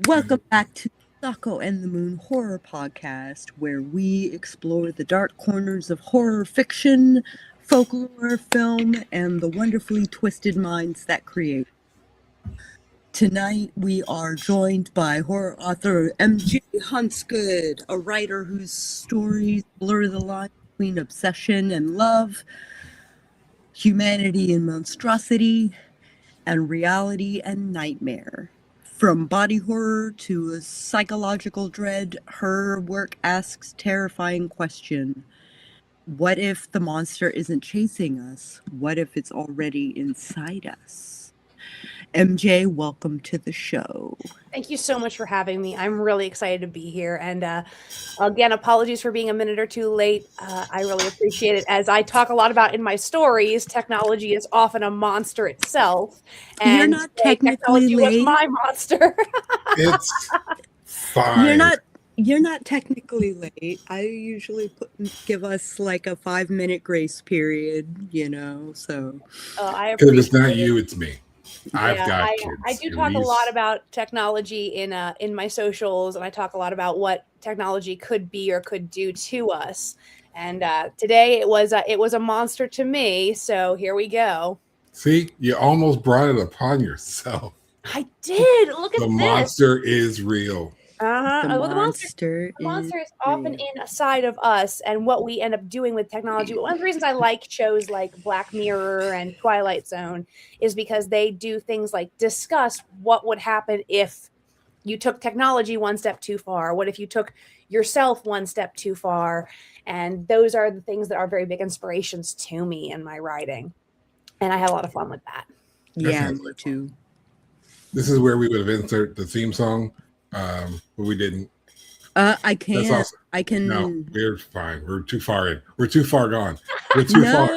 Welcome back to Sako and the Moon Horror Podcast, where we explore the dark corners of horror fiction, folklore, film, and the wonderfully twisted minds that create. Tonight, we are joined by horror author MJ Huntsgood, a writer whose stories blur the line between obsession and love, humanity and monstrosity, and reality and nightmare. From body horror to a psychological dread, her work asks terrifying question. What if the monster isn't chasing us? What if it's already inside us? MJ, welcome to the show. Thank you so much for having me. I'm really excited to be here. And again, apologies for being a minute or two late. I really appreciate it. As I talk a lot about in my stories, technology is often a monster itself. And You're not technically late. Was my monster. It's fine. You're not technically late. I usually give us like a 5-minute grace period, so. I appreciate Because it's not you, it's me. I've got kids. I do talk a lot about technology in my socials, and I talk a lot about what technology could be or could do to us. And today it was a monster to me. So here we go. See, you almost brought it upon yourself. I did. Look at this. The monster is real. The monster is often inside of us, and what we end up doing with technology. One of the reasons I like shows like Black Mirror and Twilight Zone is because they do things like discuss what would happen if you took technology one step too far. What if you took yourself one step too far? And those are the things that are very big inspirations to me in my writing. And I had a lot of fun with that. Yeah, me too. This is where we would have inserted the theme song. But we didn't. I can't. Awesome. I can. No, we're fine. We're too far in. We're too far gone. We're too far.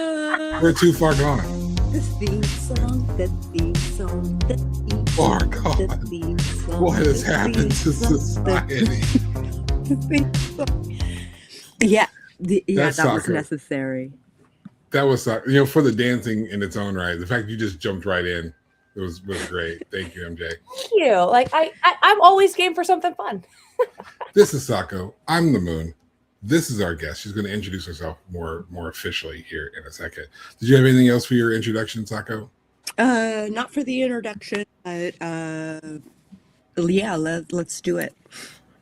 We're too far gone. The theme song. The theme song. The theme song. Oh God! The theme song, what has happened to society? Yeah, that was Sako. Necessary. That was for the dancing in its own right. The fact you just jumped right in. It was great. Thank you, MJ. Thank you. Like I'm always game for something fun. This is Sako. I'm the Moon. This is our guest. She's going to introduce herself more officially here in a second. Did you have anything else for your introduction, Sako? Not for the introduction, but yeah, let's do it.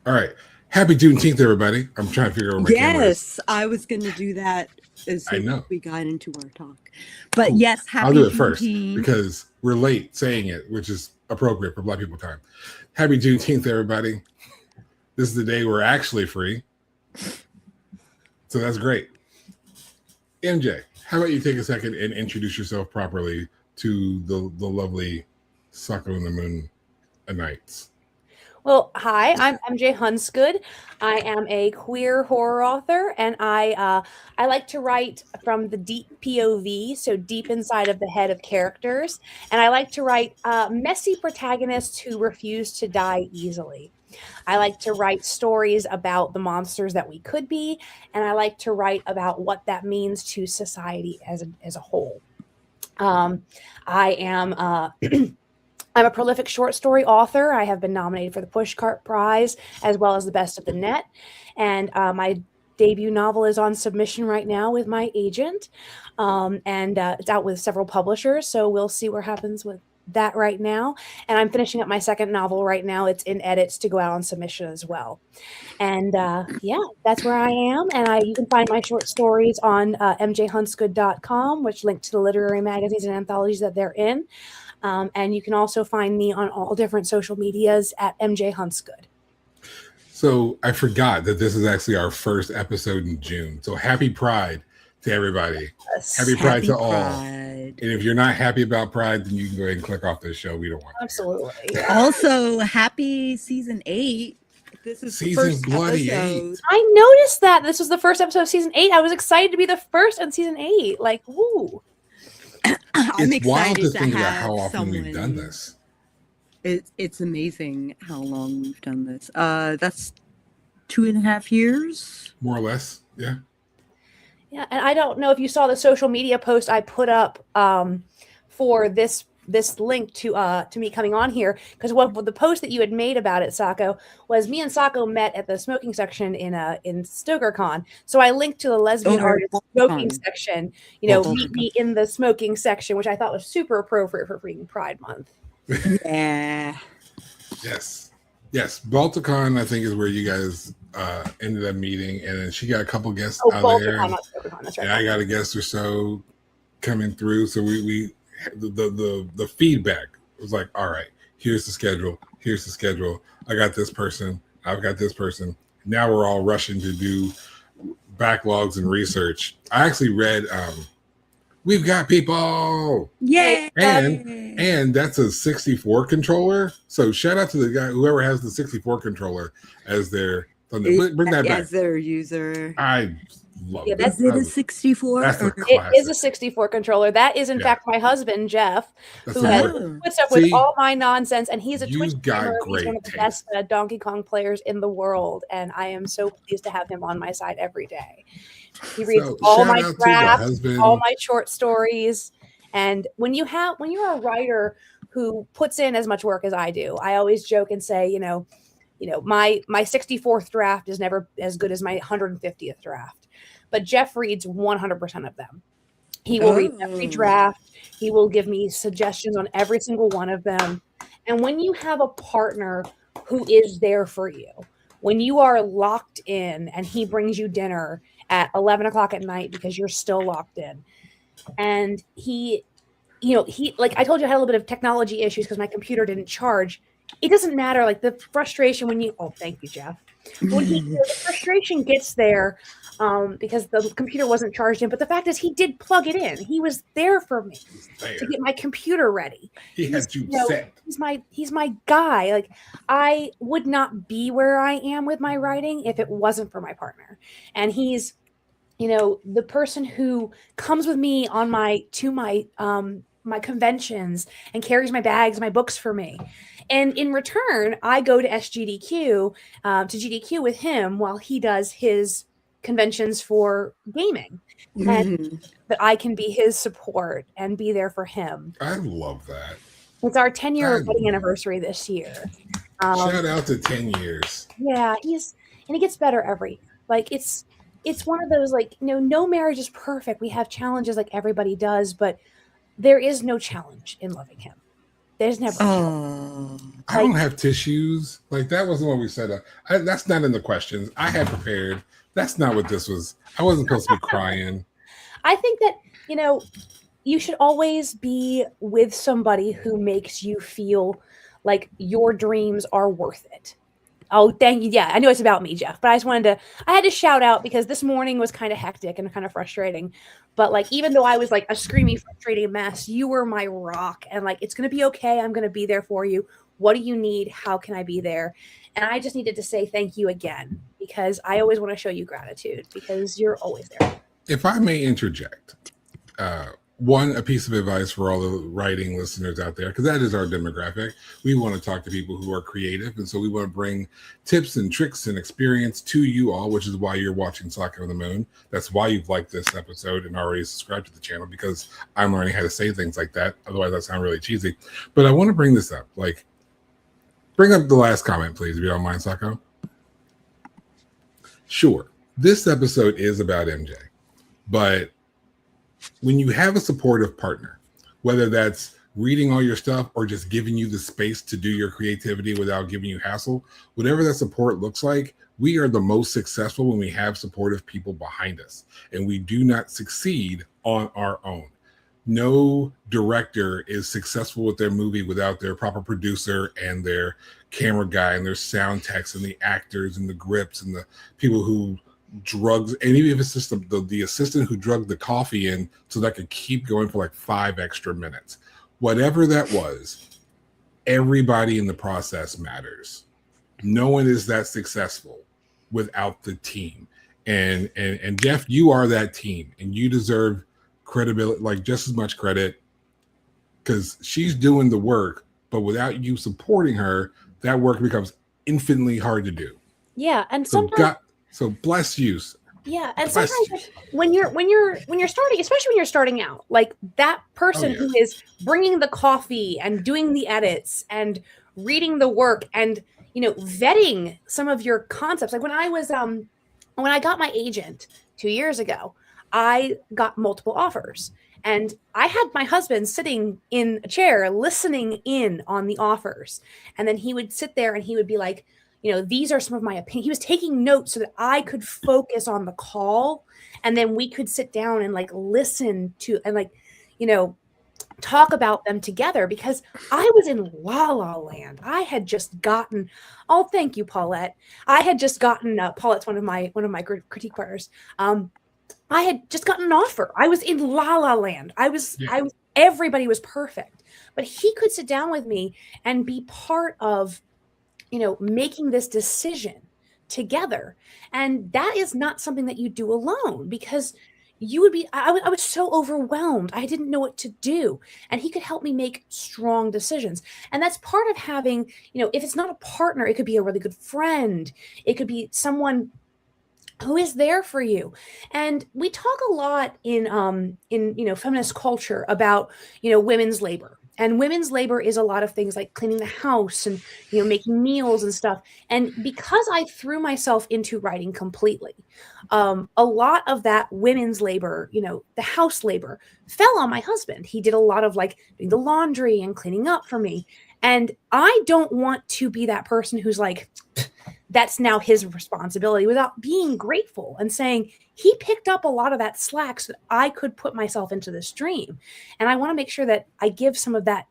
All right. Happy Juneteenth, everybody. I'm trying to figure out where my camera is. Yes, I was going to do that as soon as we got into our talk. But Cool. yes, happy I'll do it Juneteenth. first because we're late saying it, which is appropriate for Black people time. Happy Juneteenth, everybody. This is the day we're actually free. So that's great. MJ, how about you take a second and introduce yourself properly to the lovely Sako and the Moon Nights. Well, hi, I'm MJ Huntsgood. I am a queer horror author, and I like to write from the deep POV, so deep inside of the head of characters. And I like to write messy protagonists who refuse to die easily. I like to write stories about the monsters that we could be, and I like to write about what that means to society as a whole. I am... I'm a prolific short story author. I have been nominated for the Pushcart Prize as well as the Best of the Net. And my debut novel is on submission right now with my agent. And it's out with several publishers. So we'll see what happens with that right now. And I'm finishing up my second novel right now. It's in edits to go out on submission as well. And yeah, that's where I am. And you can find my short stories on mjhuntsgood.com, which link to the literary magazines and anthologies that they're in. And you can also find me on all different social medias at MJ Huntsgood. So I forgot that this is actually our first episode in June. So happy Pride to everybody. Yes. Happy Pride to all. And if you're not happy about Pride, then you can go ahead and click off this show. We don't want Absolutely. Also, happy season 8. This is season the first bloody episode. 8. I noticed that this was the first episode of season 8. I was excited to be the first in season 8. Like, woo. I'm It's wild excited to think about have how often someone. we've done this. It's amazing how long we've done this. That's 2.5 years. More or less. Yeah. Yeah, and I don't know if you saw the social media post I put up for this this link to me coming on here, because what the post that you had made about it, Sako, was me and Sako met at the smoking section in StokerCon. So I linked to the lesbian artist smoking section. Meet me in the smoking section, which I thought was super appropriate for freaking Pride Month. Yeah. Yes. Balticon, I think, is where you guys ended up meeting, and then she got a couple guests out there. Balticon, not StokerCon, that's right. And I got a guest or so coming through. So we the feedback was like, all right, here's the schedule. I got this person. I've got this person. Now we're all rushing to do backlogs and research. I actually read We've Got People. Yeah. And that's a 64 controller. So shout out to the guy, whoever has the 64 controller as their thunder. Bring that back. As their user. I love it. Is it a 64? It is a 64 controller. That is, in fact, my husband, Jeff, who puts up with all my nonsense. And he's a Twitch streamer. He's one of the best Donkey Kong players in the world. And I am so pleased to have him on my side every day. He reads all my drafts, all my short stories. And when you're a writer who puts in as much work as I do, I always joke and say, my 64th draft is never as good as my 150th draft. But Jeff reads 100% of them. He will read every draft. He will give me suggestions on every single one of them. And when you have a partner who is there for you, when you are locked in and he brings you dinner at 11 o'clock at night because you're still locked in, and he like I told you, I had a little bit of technology issues because my computer didn't charge. It doesn't matter, like the frustration when thank you, Jeff. When the frustration gets there because the computer wasn't charged in, but the fact is he did plug it in. He was there for me to get my computer ready. He had you set. He's my guy. Like, I would not be where I am with my writing if it wasn't for my partner. And he's the person who comes with me on my conventions and carries my bags, my books for me. And in return, I go to SGDQ, to GDQ with him while he does his conventions for gaming. And that I can be his support and be there for him. I love that. It's our 10-year wedding anniversary this year. Shout out to 10 years. Yeah, he gets better every year. Like, it's one of those, like, no marriage is perfect. We have challenges like everybody does, but there is no challenge in loving him. There's never. I don't have tissues. Like, that wasn't what we said. That's not in the questions. I had prepared. That's not what this was. I wasn't supposed to be crying. I think that, you should always be with somebody who makes you feel like your dreams are worth it. Oh, thank you. Yeah, I know it's about me, Jeff, but I had to shout out because this morning was kind of hectic and kind of frustrating. But like, even though I was like a screamy, frustrating mess, you were my rock. And like, it's going to be okay. I'm going to be there for you. What do you need? How can I be there? And I just needed to say thank you again, because I always want to show you gratitude because you're always there. If I may interject, a piece of advice for all the writing listeners out there, because that is our demographic. We want to talk to people who are creative, and so we want to bring tips and tricks and experience to you all, which is why you're watching Sako on the Moon. That's why you've liked this episode and already subscribed to the channel, because I'm learning how to say things like that. Otherwise, that sounds really cheesy. But I want to bring this up. Like, bring up the last comment, please, if you don't mind, Sako. Sure, this episode is about MJ, but when you have a supportive partner, whether that's reading all your stuff or just giving you the space to do your creativity without giving you hassle, whatever that support looks like, we are the most successful when we have supportive people behind us, and we do not succeed on our own. No director is successful with their movie without their proper producer and their camera guy and their sound techs and the actors and the grips and the people who drugs, and even if it's just the assistant who drugged the coffee in so that could keep going for like 5 extra minutes. Whatever that was, everybody in the process matters. No one is that successful without the team. And Jeff, you are that team, and you deserve credibility, like just as much credit, because she's doing the work, but without you supporting her, that work becomes infinitely hard to do. Yeah, and sometimes So bless you. Yeah, and sometimes like, when you're starting, especially when you're starting out, like that person who is bringing the coffee and doing the edits and reading the work and vetting some of your concepts. Like when I got my agent 2 years ago, I got multiple offers. And I had my husband sitting in a chair listening in on the offers. And then he would sit there and he would be like, these are some of my opinions. He was taking notes so that I could focus on the call. And then we could sit down and like listen to and like, talk about them together, because I was in la la land. I had just gotten, oh, thank you, Paulette. I had just gotten, Paulette's one of my critique partners. I had just gotten an offer. I was in la la land. I was, everybody was perfect, but he could sit down with me and be part of, making this decision together. And that is not something that you do alone, because you would be, I was so overwhelmed. I didn't know what to do. And he could help me make strong decisions. And that's part of having, if it's not a partner, it could be a really good friend. It could be someone who is there for you. And we talk a lot in feminist culture about, women's labor. And women's labor is a lot of things like cleaning the house and, making meals and stuff. And because I threw myself into writing completely, a lot of that women's labor, the house labor, fell on my husband. He did a lot of like doing the laundry and cleaning up for me. And I don't want to be that person who's like, that's now his responsibility, without being grateful and saying he picked up a lot of that slack so that I could put myself into the stream. And I want to make sure that I give some of that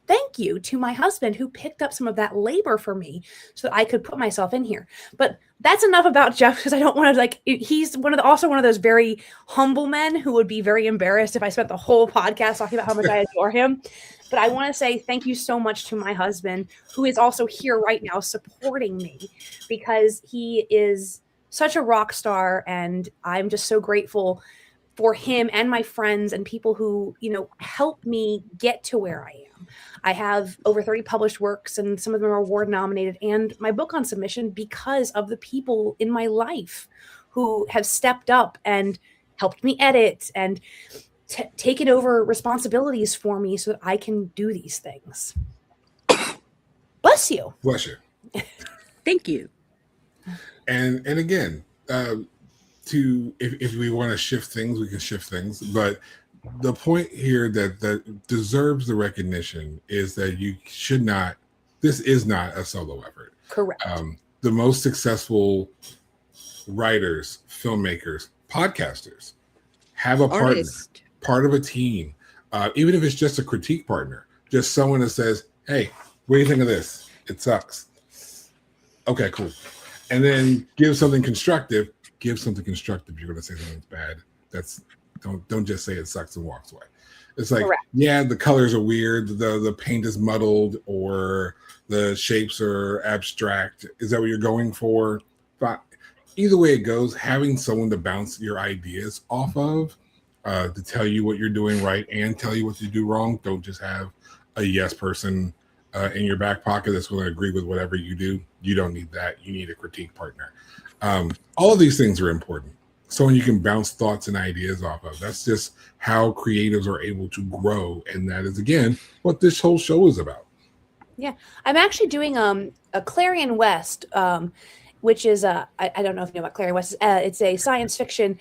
thank you to my husband, who picked up some of that labor for me so that I could put myself in here. But that's enough about Jeff, because I don't want to he's also one of those very humble men who would be very embarrassed if I spent the whole podcast talking about how much I adore him. But I want to say thank you so much to my husband, who is also here right now supporting me, because he is such a rock star. And I'm just so grateful for him and my friends and people who, help me get to where I am. I have over 30 published works, and some of them are award nominated, and my book on submission, because of the people in my life who have stepped up and helped me edit and taken over responsibilities for me so that I can do these things. Bless you. Bless you. Thank you. And again, if we want to shift things, we can shift things. But the point here that deserves the recognition is that this is not a solo effort. Correct. The most successful writers, filmmakers, podcasters have a partner, part of a team, even if it's just a critique partner, just someone that says, hey, what do you think of this? It sucks. Okay, cool. And then give something constructive. You're going to say something's bad. Don't just say it sucks and walks away. It's like, correct. Yeah, the colors are weird. The paint is muddled, or the shapes are abstract. Is that what you're going for? But either way it goes, having someone to bounce your ideas off of, to tell you what you're doing right and tell you what you do wrong. Don't just have a yes person in your back pocket that's going to agree with whatever you do. You don't need that. You need a critique partner. All of these things are important. Someone you can bounce thoughts and ideas off of. That's just how creatives are able to grow. And that is, again, what this whole show is about. Yeah. I'm actually doing a Clarion West, which is, I don't know if you know about Clarion West. It's a science fiction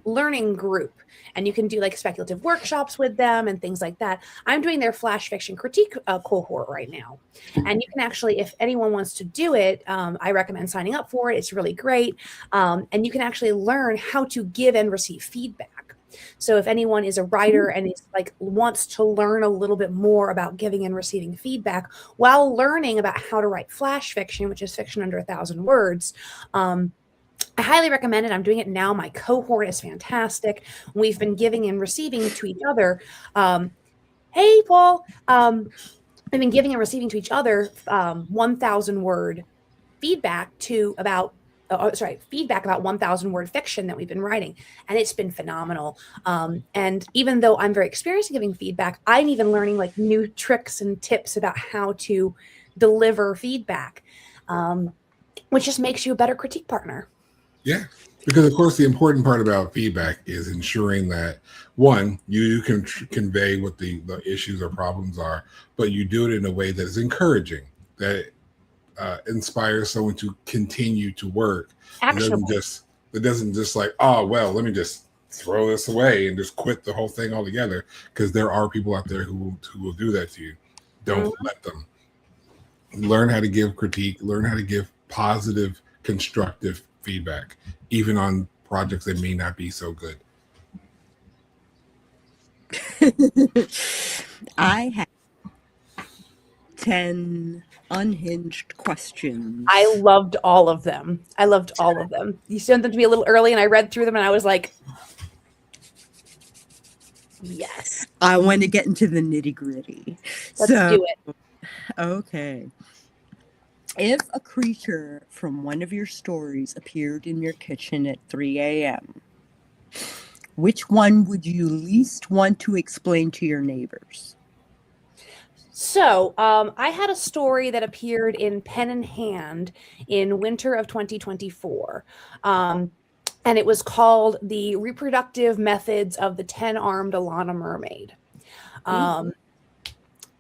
learning group. And you can do like speculative workshops with them and things like that. I'm doing their flash fiction critique cohort right now. And you can actually, if anyone wants to do it, I recommend signing up for it. It's really great. And you can actually learn how to give and receive feedback. So if anyone is a writer and is like wants to learn a little bit more about giving and receiving feedback while learning about how to write flash fiction, which is fiction under 1,000 words, I highly recommend it. I'm doing it now. My cohort is fantastic. We've been giving and receiving to each other. Hey, Paul. I've been giving and receiving to each other 1,000 word feedback about 1,000 word fiction that we've been writing. And it's been phenomenal. And even though I'm very experienced in giving feedback, I'm even learning like new tricks and tips about how to deliver feedback, which just makes you a better critique partner. Yeah. Because of course the important part about feedback is ensuring that one, you can convey what the issues or problems are, but you do it in a way that is encouraging, that inspires someone to continue to work. Actionable. It doesn't just like, oh well, let me just throw this away and just quit the whole thing altogether, because there are people out there who will do that to you. Don't let them. Learn how to give critique, learn how to give positive, constructive feedback, even on projects that may not be so good. I have 10 unhinged questions. I loved all of them. You sent them to me a little early, and I read through them, and I was like, yes. I want to get into the nitty-gritty. Let's do it. Okay. If a creature from one of your stories appeared in your kitchen at 3 a.m., which one would you least want to explain to your neighbors? So, I had a story that appeared in Pen in Hand in winter of 2024. And it was called The Reproductive Methods of the 10-Armed Alana Mermaid.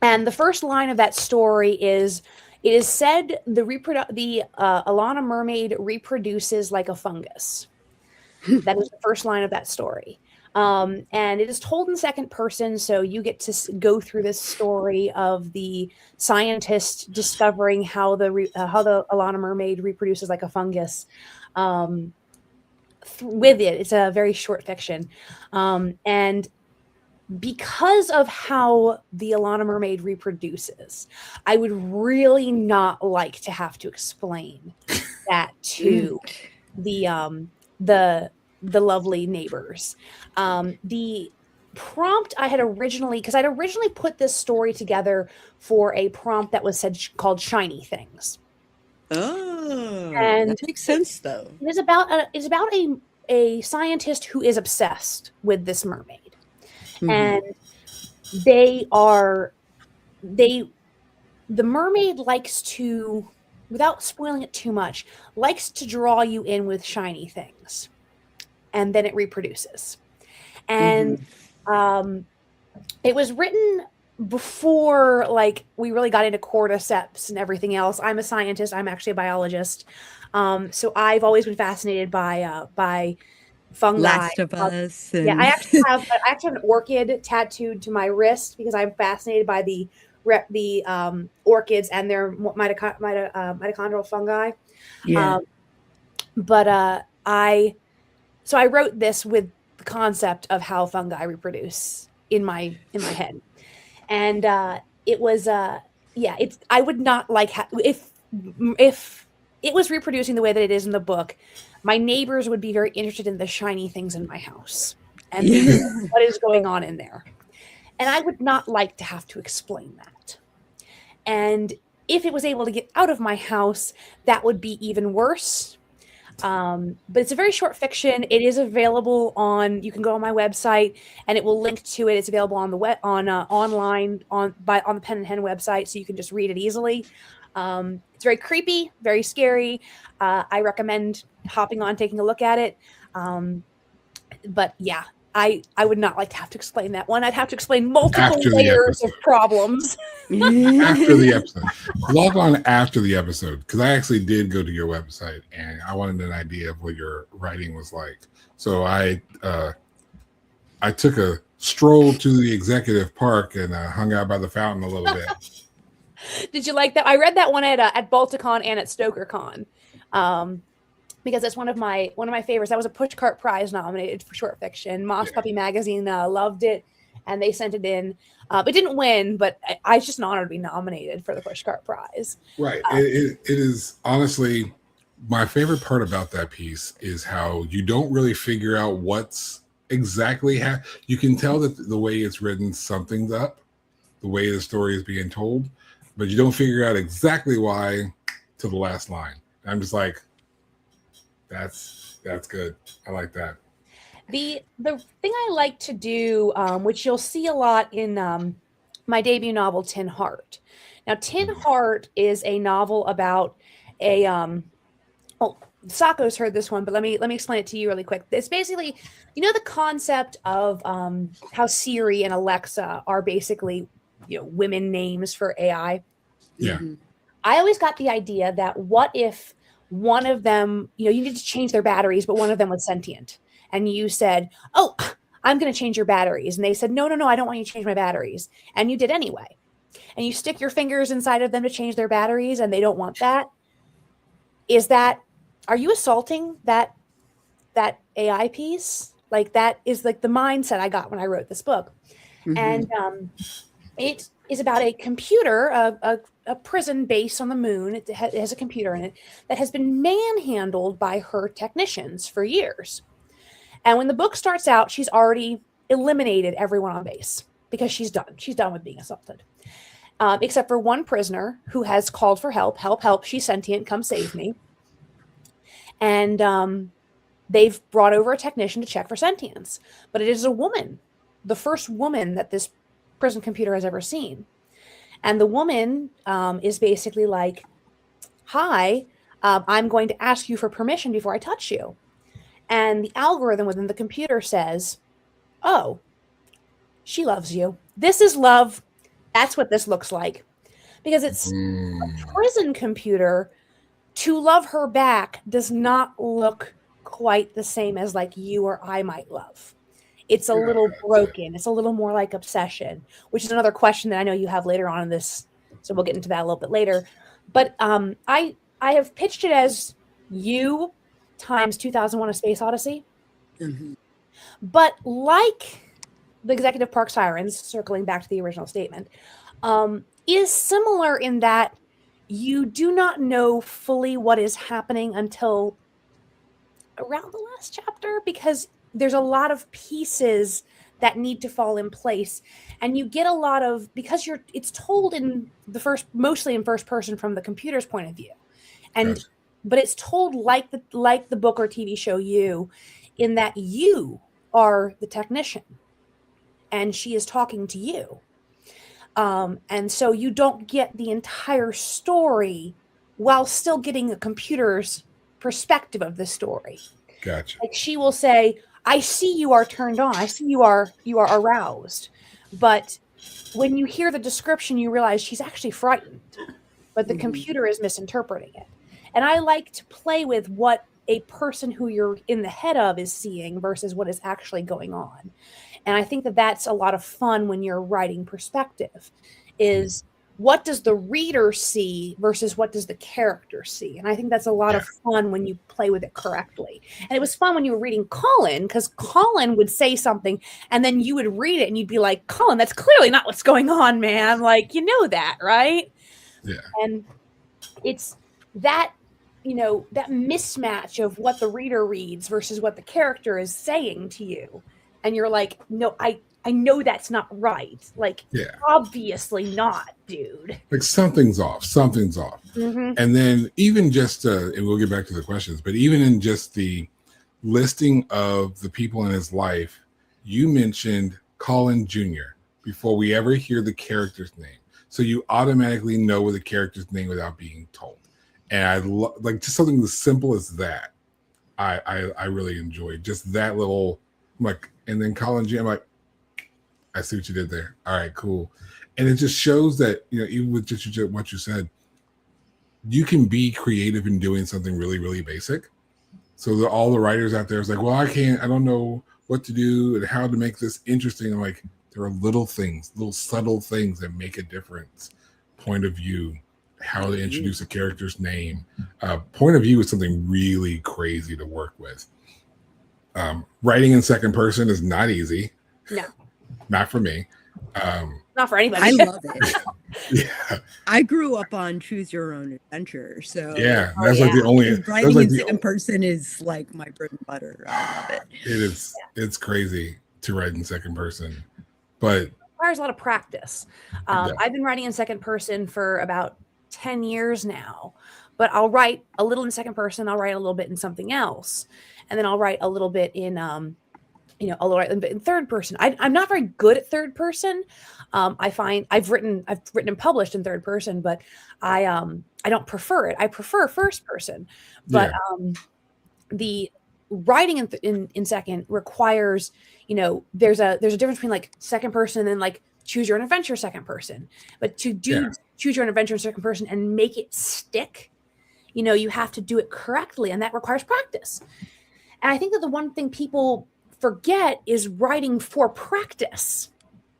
And the first line of that story is, it is said the Alana Mermaid reproduces like a fungus. That is the first line of that story. And it is told in second person, so you get to go through this story of the scientist discovering how the Alana Mermaid reproduces like a fungus. With it, it's a very short fiction, and because of how the Alana Mermaid reproduces, I would really not like to have to explain that to the lovely neighbors. The prompt I had originally, because I'd originally put this story together for a prompt that was called Shiny Things. Oh, and that makes sense though. It is about a scientist who is obsessed with this mermaid. And the mermaid likes to, without spoiling it too much, likes to draw you in with shiny things, and then it reproduces. And it was written before, like, we really got into cordyceps and everything else. I'm a scientist. I'm actually a biologist. So I've always been fascinated by fungi. Last of Us. Yeah, I actually have an orchid tattooed to my wrist because I'm fascinated by the orchids and their mitochondrial fungi. Yeah. I wrote this with the concept of how fungi reproduce in my head, and it was I would not like if it was reproducing the way that it is in the book. My neighbors would be very interested in the shiny things in my house and what is going on in there. And I would not like to have to explain that. And if it was able to get out of my house, that would be even worse. But it's a very short fiction. It is available you can go on my website and it will link to it. It's available on the online on the Pen and Hen website, so you can just read it easily. It's very creepy, very scary. I recommend hopping on, taking a look at it. But yeah, I would not like to have to explain that one. I'd have to explain multiple layers of problems. After the episode. Log on after the episode, because I actually did go to your website and I wanted an idea of what your writing was like. So I took a stroll to the executive park and hung out by the fountain a little bit. Did you like that? I read that one at Balticon and at StokerCon, because it's one of my favorites. That was a Pushcart Prize nominated for short fiction. Moss Puppy Magazine loved it, and they sent it in. It didn't win, but it's just an honor to be nominated for the Pushcart Prize. Right. It is honestly my favorite part about that piece is how you don't really figure out what's exactly you can tell that the way it's written, something's up, the way the story is being told, but you don't figure out exactly why to the last line. I'm just like, that's good. I like that. The thing I like to do, which you'll see a lot in my debut novel, Tin Heart. Now, Tin Heart is a novel about Sako's heard this one, but let me explain it to you really quick. It's basically, the concept of how Siri and Alexa are basically, women names for AI. Yeah. Mhm. I always got the idea that what if one of them, you need to change their batteries, but one of them was sentient, and you said, "Oh, I'm going to change your batteries," and they said, "No, no, no, I don't want you to change my batteries," and you did anyway, and you stick your fingers inside of them to change their batteries, and they don't want that. Are you assaulting that AI piece? Like, that is like the mindset I got when I wrote this book. Mhm. And it is about a computer, a prison based on the moon. It has a computer in it that has been manhandled by her technicians for years. And when the book starts out, she's already eliminated everyone on base because she's done. She's done with being assaulted. Except for one prisoner who has called for help. Help, help. She's sentient. Come save me. And they've brought over a technician to check for sentience. But it is a woman, the first woman that this prison computer has ever seen. And the woman is basically like, "Hi, I'm going to ask you for permission before I touch you." And the algorithm within the computer says, "Oh, she loves you. This is love. That's what this looks like." Because it's a prison computer. To love her back does not look quite the same as like you or I might love. It's a little broken. It's a little more like obsession, which is another question that I know you have later on in this. So we'll get into that a little bit later. But I have pitched it as you times 2001: A Space Odyssey. Mhm. But like the Executive Park Sirens, circling back to the original statement, is similar in that you do not know fully what is happening until around the last chapter, because there's a lot of pieces that need to fall in place, and you get a lot of, because it's told in mostly in first person from the computer's point of view, and Gotcha. but it's told like the book or TV show, you, in that you are the technician and she is talking to you. And so you don't get the entire story while still getting a computer's perspective of the story. Gotcha. Like, she will say, "I see you are turned on. I see you are aroused." But when you hear the description, you realize she's actually frightened, but the Mhm. computer is misinterpreting it. And I like to play with what a person who you're in the head of is seeing versus what is actually going on. And I think that that's a lot of fun when you're writing perspective, is what does the reader see versus what does the character see? And I think that's a lot of fun when you play with it correctly. And it was fun when you were reading Colin, because Colin would say something and then you would read it and you'd be like, "Colin, that's clearly not what's going on, man. Like, you know that, right?" Yeah. And it's that, that mismatch of what the reader reads versus what the character is saying to you. And you're like, "No, I know that's not right. Like, Yeah. obviously not, dude." Like something's off. Something's off. Mm-hmm. And then even just, and we'll get back to the questions, but even in just the listing of the people in his life, you mentioned Colin Jr. before we ever hear the character's name. So you automatically know the character's name without being told. And I like just something as simple as that. I really enjoyed just that little, I'm like, and then Colin Jr. I'm like, I see what you did there. All right, cool. And it just shows that, even with just what you said, you can be creative in doing something really, really basic. So all the writers out there is like, "Well, I don't know what to do and how to make this interesting." I'm like, there are little things, little subtle things that make a difference. Point of view, how to introduce a character's name. Point of view is something really crazy to work with. Writing in second person is not easy. No, Not for me. not for anybody. I love it. Yeah. I grew up on Choose Your Own Adventure, so Yeah, that's like the only. writing like in second person is like my bread and butter. I love it. It is. It's crazy to write in second person, but Requires a lot of practice. I've been writing in second person for about 10 years now, but I'll write a little in second person. I'll write a little bit in something else, and then I'll write a little bit in I'll write them in third person. I'm not very good at third person. I find I've written and published in third person, but I don't prefer it. I prefer first person. But the writing in second requires, there's a difference between like second person and then like choose your own adventure second person. But to do choose your own adventure in second person and make it stick, you have to do it correctly, and that requires practice. And I think that the one thing people forget is writing for practice.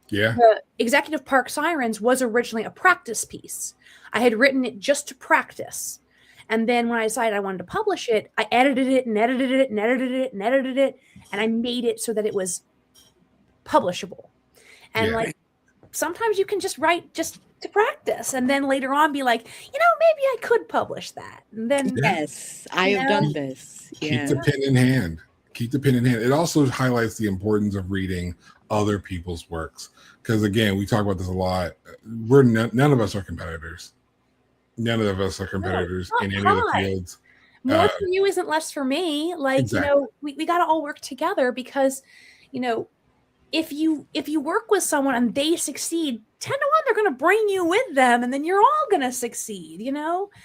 Yeah. The Executive Park Sirens was originally a practice piece. I had written it just to practice. And then when I decided I wanted to publish it, I edited it and edited it and edited it and edited it. And I made it so that it was publishable. And like, sometimes you can just write just to practice and then later on be like, maybe I could publish that. And then yes, I have done this. Keep the pen in hand. Keep the pen in hand. It also highlights the importance of reading other people's works. Because again, we talk about this a lot. None of us are competitors. None of us are competitors in any of the fields. More for you isn't less for me. Like, exactly. We got to all work together because, if you work with someone and they succeed, 10 to 1, they're going to bring you with them, and then you're all going to succeed,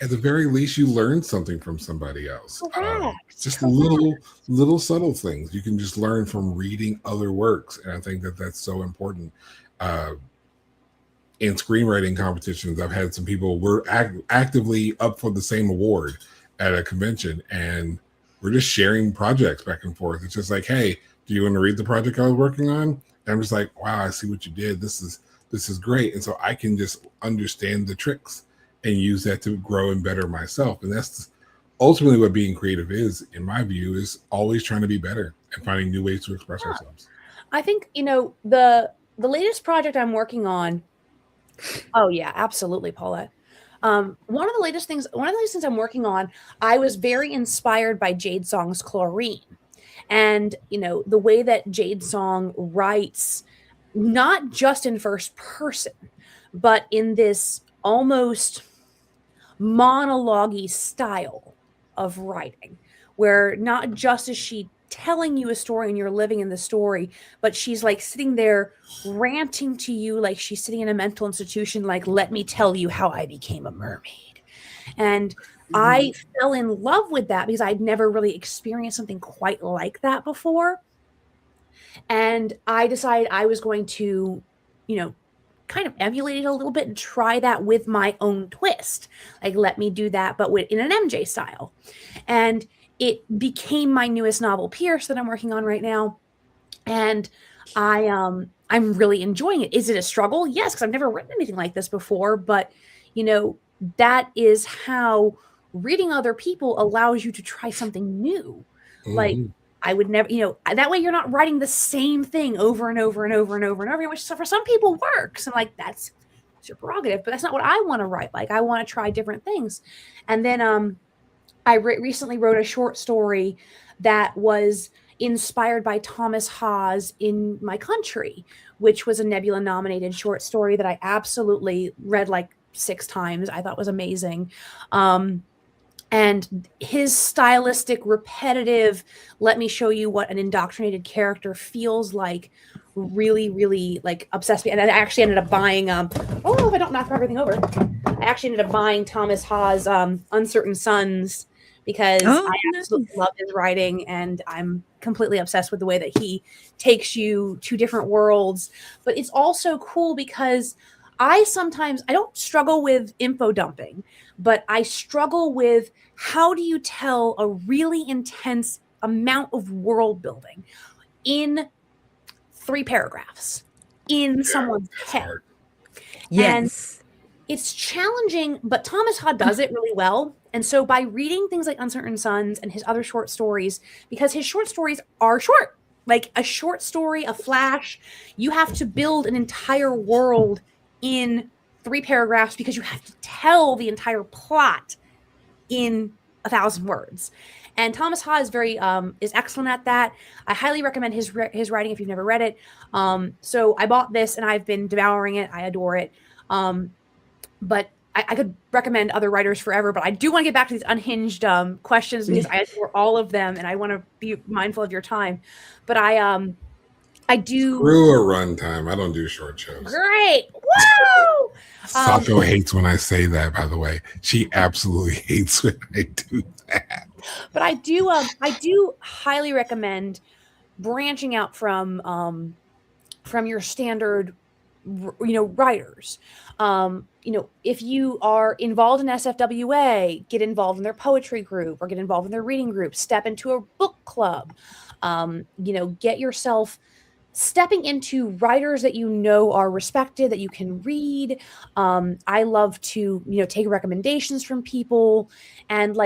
At the very least, you learn something from somebody else. Correct. Just little subtle things you can just learn from reading other works, and I think that that's so important. In screenwriting competitions, I've had some people were actively up for the same award at a convention, and we're just sharing projects back and forth. It's just like, hey, do you want to read the project I was working on? And I'm just like, wow, I see what you did. This is great. And so I can just understand the tricks and use that to grow and better myself. And that's ultimately what being creative is, in my view, is always trying to be better and finding new ways to express ourselves. I think, the latest project I'm working on. Oh yeah, absolutely, Paulette. One of the latest things I'm working on, I was very inspired by Jade Song's Chlorine. And, the way that Jade Song writes, not just in first person, but in this almost monologue-y style of writing, where not just is she telling you a story and you're living in the story, but she's like sitting there ranting to you like she's sitting in a mental institution, like, let me tell you how I became a mermaid. And I fell in love with that because I'd never really experienced something quite like that before. And I decided I was going to, kind of emulate it a little bit and try that with my own twist. Like, let me do that, but in an MJ style. And it became my newest novel, Pierce, that I'm working on right now. And I'm really enjoying it. Is it a struggle? Yes, because I've never written anything like this before. But, that is how reading other people allows you to try something new. Like, I would never, that way you're not writing the same thing over and over and over and over and over, which for some people works. And like, that's your prerogative, but that's not what I want to write. Like, I want to try different things. And then I recently wrote a short story that was inspired by Thomas Ha's In My Country, which was a Nebula nominated short story that I absolutely read like 6 times. I thought was amazing. And his stylistic, repetitive, let me show you what an indoctrinated character feels like, really, really like obsessed me. And I actually ended up buying, if I don't knock everything over, I actually ended up buying Thomas Ha's Uncertain Suns because I absolutely love his writing, and I'm completely obsessed with the way that he takes you to different worlds. But it's also cool because I don't struggle with info dumping, but I struggle with how do you tell a really intense amount of world building in 3 paragraphs in someone's head. Hard. Yes. And it's challenging, but Thomas Ha does it really well. And so by reading things like Uncertain Suns and his other short stories, because his short stories are short, like a short story, a flash, you have to build an entire world in 3 paragraphs because you have to tell the entire plot in 1,000 words. And Thomas Ha is excellent at that. I highly recommend his writing if you've never read it. So I bought this and I've been devouring it. I adore it. But I could recommend other writers forever, but I do want to get back to these unhinged questions because I adore all of them and I want to be mindful of your time. But I do. Screw a runtime. I don't do short shows. Great. Woo! Sako hates when I say that, by the way. She absolutely hates when I do that. But I do highly recommend branching out from your standard, writers. If you are involved in SFWA, get involved in their poetry group or get involved in their reading group, step into a book club, get yourself stepping into writers that are respected, that you can read. I love to, take recommendations from people and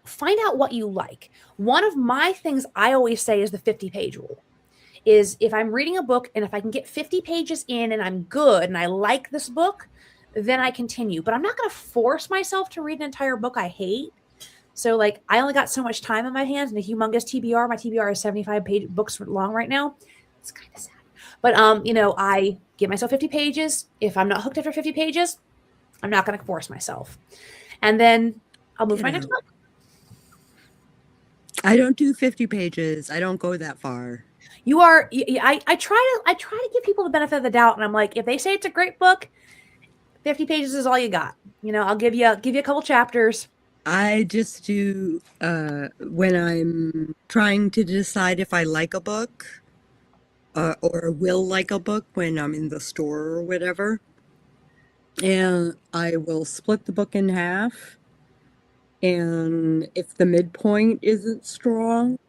find out what you like. One of my things I always say is the 50-page rule. Is if I'm reading a book and if I can get 50 pages in and I'm good and I like this book, then I continue. But I'm not going to force myself to read an entire book I hate. So I only got so much time in my hands and a humongous TBR. My TBR is 75 books long right now. It's kind of sad. But, I give myself 50 pages. If I'm not hooked after 50 pages, I'm not going to force myself. And then I'll move to my next book. I don't do 50 pages. I don't go that far. I try to give people the benefit of the doubt, and I'm like, if they say it's a great book, 50 pages is all you got. I'll give you a couple chapters. I just do when I'm trying to decide if I like a book or will like a book when I'm in the store or whatever, and I will split the book in half, and if the midpoint isn't strong,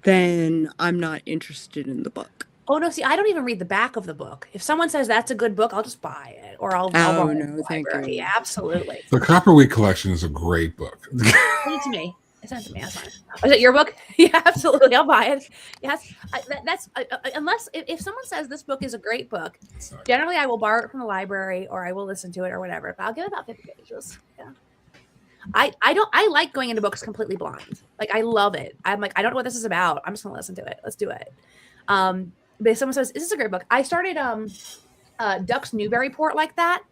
then I'm not interested in the book. Oh no! See, I don't even read the back of the book. If someone says that's a good book, I'll just buy it, or I'll borrow it from the library. Yeah, absolutely. The Copperweed Collection is a great book. Send it to me. Send it to me. That's fine. Is it your book? Yeah, absolutely. I'll buy it. Yes, unless if someone says this book is a great book, generally I will borrow it from the library or I will listen to it or whatever. But I'll give it about 50 pages. Yeah. I like going into books completely blind. I love it. I'm like, I don't know what this is about. I'm just gonna listen to it. Let's do it. But if someone says, is this a great book? I started Duck's Newburyport like that.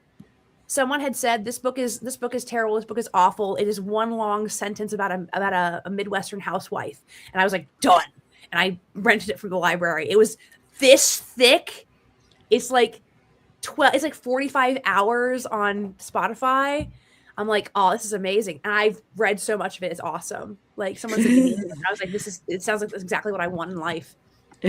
Someone had said this book is terrible, this book is awful. It is one long sentence about a Midwestern housewife. And I was like, done. And I rented it from the library. It was this thick. It's like 45 hours on Spotify. I'm like, oh, this is amazing. And I've read so much of it. It's awesome. Someone said to me, I was like, it sounds like that's exactly what I want in life. I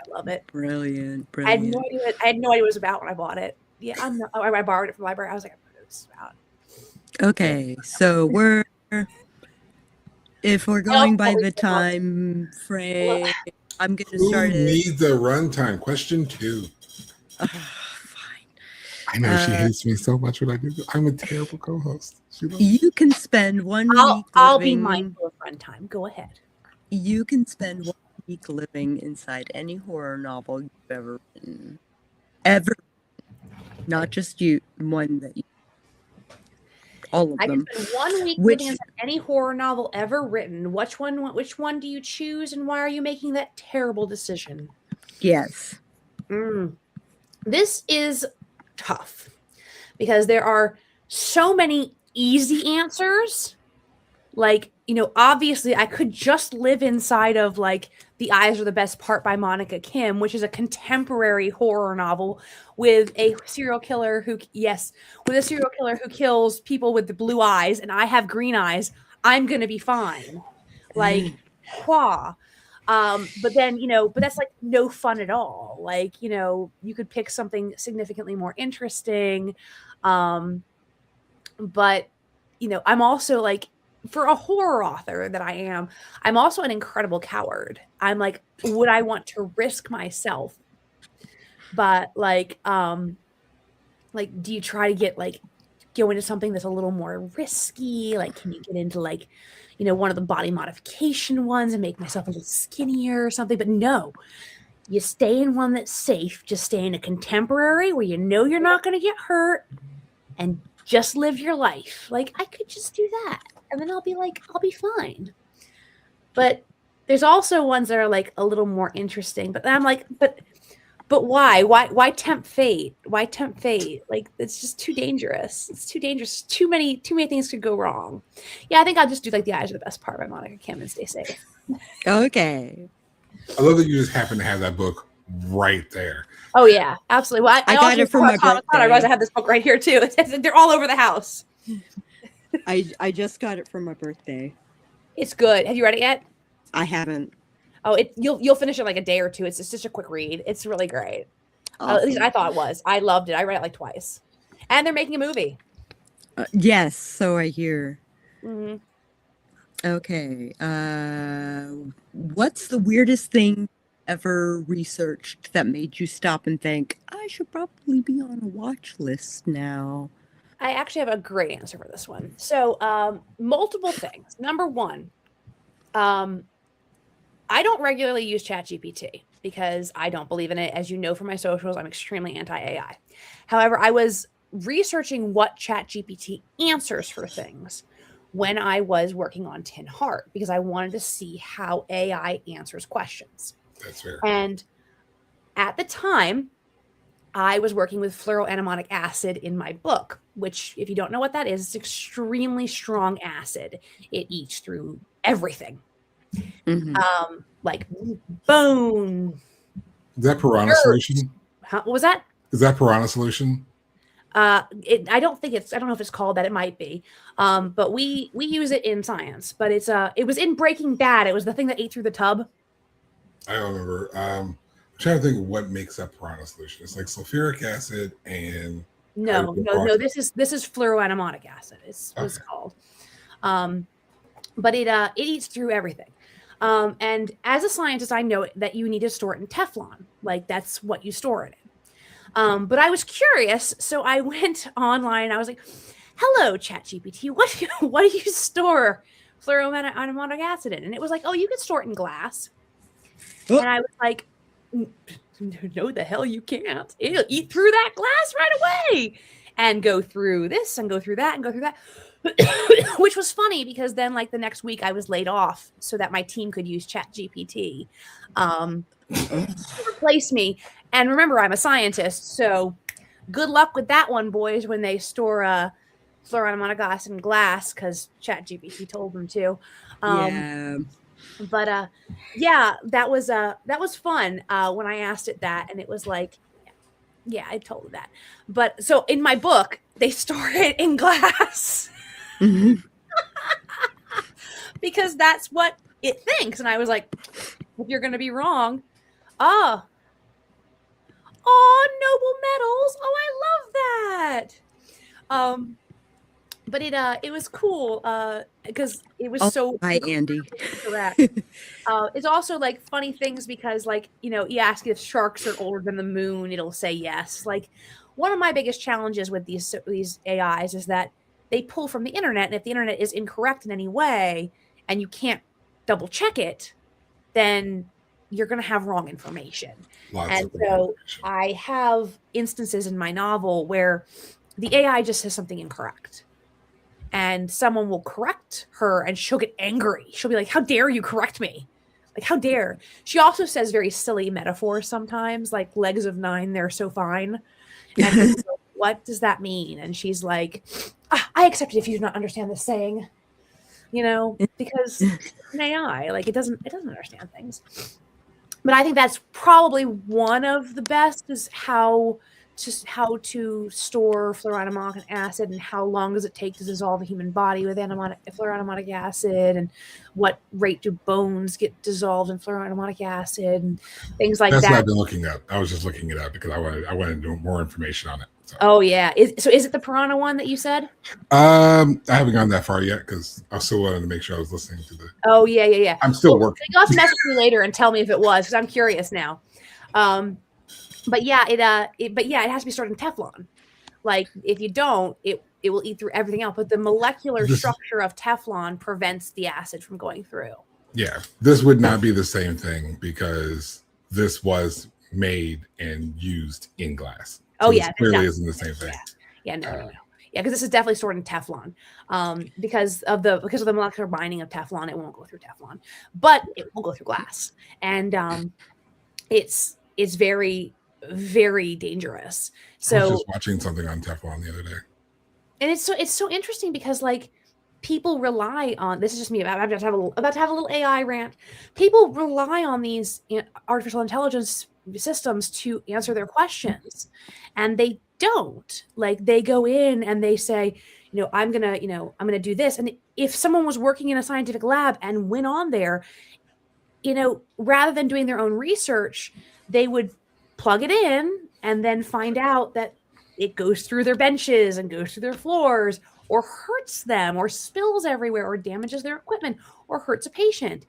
love it. Brilliant. I had no idea what it was about when I bought it. Yeah, I borrowed it from the library. I was like, I don't know what this is about. Okay, so if we're going by the time frame, I'm going to start it. Who needs a runtime? Question 2. Fine. I know she hates me so much when I do this. I'm a terrible co-host. You can spend 1 week. I'll be mindful of runtime. Go ahead. You can spend 1 week living inside any horror novel you've ever written. Ever. Not just one that you. All of them. I can spend 1 week living inside any horror novel ever written. Which one do you choose, and why are you making that terrible decision? Yes. This is tough because there are so many easy answers. Obviously I could just live inside of The Eyes Are the Best Part by Monica Kim, which is a contemporary horror novel with a serial killer who kills people with the blue eyes, and I have green eyes. I'm going to be fine. But then, but that's no fun at all. You could pick something significantly more interesting. But, I'm also for a horror author that I am, I'm also an incredible coward. I'm would I want to risk myself? But do you try to go into something that's a little more risky? Can you get into one of the body modification ones and make myself a little skinnier or something? But no, you stay in one that's safe. Just stay in a contemporary where you're not going to get hurt and just live your life. I could just do that. And then I'll be fine. But there's also ones that are a little more interesting. But then I'm but why? Why tempt fate? Why tempt fate? It's just too dangerous. It's too dangerous. Too many things could go wrong. Yeah, I think I'll just do The Eyes Are the Best Part by Monica Kim and stay safe. Okay. I love that you just happen to have that book right there. Oh yeah, absolutely. Well, I got it for my birthday. I realized I have this book right here too. They're all over the house. I just got it for my birthday. It's good. Have you read it yet? I haven't. Oh, you'll finish it in like a day or two. It's just a quick read. It's really great. Awesome. At least I thought it was. I loved it. I read it like twice. And they're making a movie. Yes, so I hear. Mm-hmm. Okay. What's the weirdest thing ever researched that made you stop and think, I should probably be on a watch list now? I actually have a great answer for this one. So, multiple things. Number one, I don't regularly use ChatGPT because I don't believe in it. As you know from my socials, I'm extremely anti-AI. However, I was researching what ChatGPT answers for things when I was working on Tin Heart because I wanted to see how AI answers questions. That's fair. And at the time, I was working with fluoroanemonic acid in my book, which, if you don't know what that is, it's extremely strong acid. It eats through everything. Mm-hmm. Like bone. Is that Piranha solution? What was that? Is that Piranha solution? I don't know if it's called that. It might be. But we use it in science, but it was in Breaking Bad. It was the thing that ate through the tub. I don't remember. I'm trying to think of what makes up Piranha solution. It's like sulfuric acid and no. This is fluoroanemonic acid. It's called. But it eats through everything. And as a scientist, I know that you need to store it in Teflon. Like that's what you store it in. But I was curious, so I went online. I was like, "Hello, ChatGPT. What do you store fluoroanemonic acid in?" And it was like, "Oh, you can store it in glass." Oh. And I was like, "No, the hell you can't. It'll eat through that glass right away, and go through this, and go through that, and go through that." Which was funny because then, like the next week, I was laid off so that my team could use ChatGPT to replace me. And remember, I'm a scientist, so good luck with that one, boys. When they store fluoroanemonic acid in glass, because ChatGPT told them to. Yeah. But yeah, that was fun when I asked it that, and it was like, yeah, I told it that. But so in my book, they store it in glass. Mm-hmm. Because that's what it thinks. And I was like, if you're going to be wrong, noble metals. Oh, I love that. But it was cool because it was so. Hi, Andy. Correct. It's also like funny things because, like, you ask if sharks are older than the moon, it'll say yes. Like, one of my biggest challenges with these AIs is that they pull from the internet, and if the internet is incorrect in any way, and you can't double check it, then you're going to have wrong information. And so I have instances in my novel where the AI just says something incorrect. And someone will correct her and she'll get angry. She'll be like, how dare you correct me? Like, how dare? She also says very silly metaphors sometimes, like legs of 9, they're so fine. And like, what does that mean? And she's like, I accept it if you do not understand this saying. Because it's an AI, like it doesn't understand things. But I think that's probably one of the best is how to store fluoroanemonic acid and how long does it take to dissolve a human body with fluoroanemonic acid, and what rate do bones get dissolved in fluoroanemonic acid and things like that. That's what I've been looking up. I was just looking it up because I wanted to know more information on it. So. Oh yeah. Is it the Piranha one that you said? I haven't gone that far yet because I still wanted to make sure I was listening to the. Oh yeah. I'm still working. You'll have to message me later and tell me if it was, because I'm curious now. But yeah, it has to be stored in Teflon. Like if you don't, it will eat through everything else. But the molecular structure of Teflon prevents the acid from going through. Yeah, this would not be the same thing because this was made and used in glass. So yeah, clearly isn't the same thing. Yeah, no. Yeah, because this is definitely stored in Teflon. Because of the molecular binding of Teflon, it won't go through Teflon, but it will go through glass, and it's very, very dangerous. So I was just watching something on Teflon the other day, and it's so interesting because, like, people rely on, this is just me, I'm about to have a little AI rant. People rely on these artificial intelligence systems to answer their questions, and they don't. Like, they go in and they say, I'm gonna do this. And if someone was working in a scientific lab and went on there, rather than doing their own research, they would plug it in and then find out that it goes through their benches and goes through their floors, or hurts them, or spills everywhere, or damages their equipment, or hurts a patient.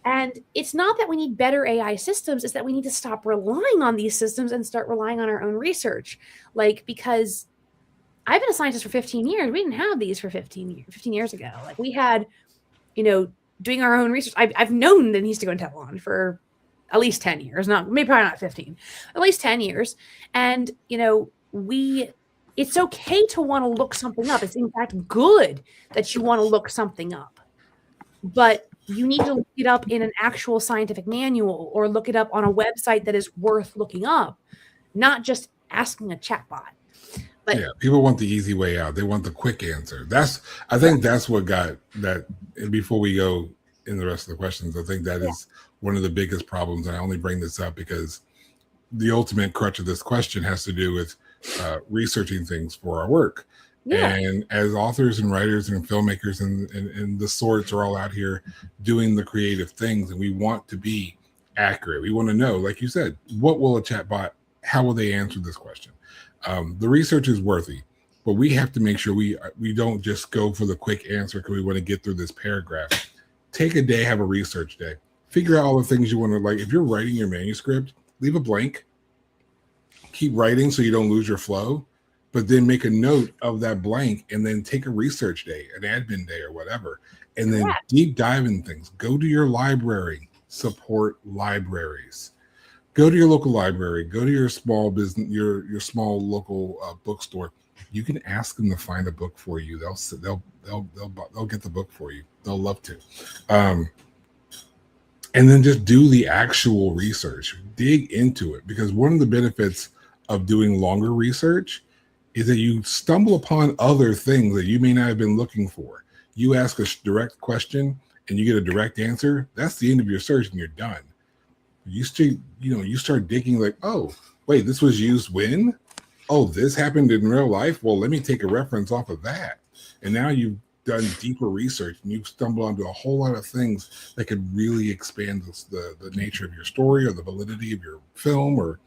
And it's not that we need better AI systems, it's that we need to stop relying on these systems and start relying on our own research. Like, because I've been a scientist for 15 years. We didn't have these for 15 years ago. Like, we had, doing our own research. I've known that needs to go in Teflon for at least 10 years, probably not 15, at least 10 years. And, it's okay to want to look something up. It's in fact good that you want to look something up, but you need to look it up in an actual scientific manual, or look it up on a website that is worth looking up, not just asking a chatbot. But yeah, people want the easy way out. They want the quick answer. I think that's what got that. And before we go in the rest of the questions, I think that is one of the biggest problems. And I only bring this up because the ultimate crutch of this question has to do with researching things for our work. Yeah. And as authors and writers and filmmakers and the sorts are all out here doing the creative things, and we want to be accurate. We want to know, like you said, what will a chatbot, how will they answer this question? The research is worthy, but we have to make sure we don't just go for the quick answer because we want to get through this paragraph. Take a day, have a research day. Figure out all the things you want to, like, if you're writing your manuscript, leave a blank. Keep writing so you don't lose your flow, but then make a note of that blank and then take a research day, an admin day or whatever, and then deep dive in things. Go to your library, support libraries. Go to your local library, go to your small business, your small local bookstore. You can ask them to find a book for you. They'll get the book for you. They'll love to. And then just do the actual research. Dig into it, because one of the benefits of doing longer research is that you stumble upon other things that you may not have been looking for. You ask a direct question and you get a direct answer. That's the end of your search and you're done. You start digging, like, oh, wait, this was used when? Oh, this happened in real life? Well, let me take a reference off of that. And now you've done deeper research and you've stumbled onto a whole lot of things that could really expand the nature of your story, or the validity of your film, or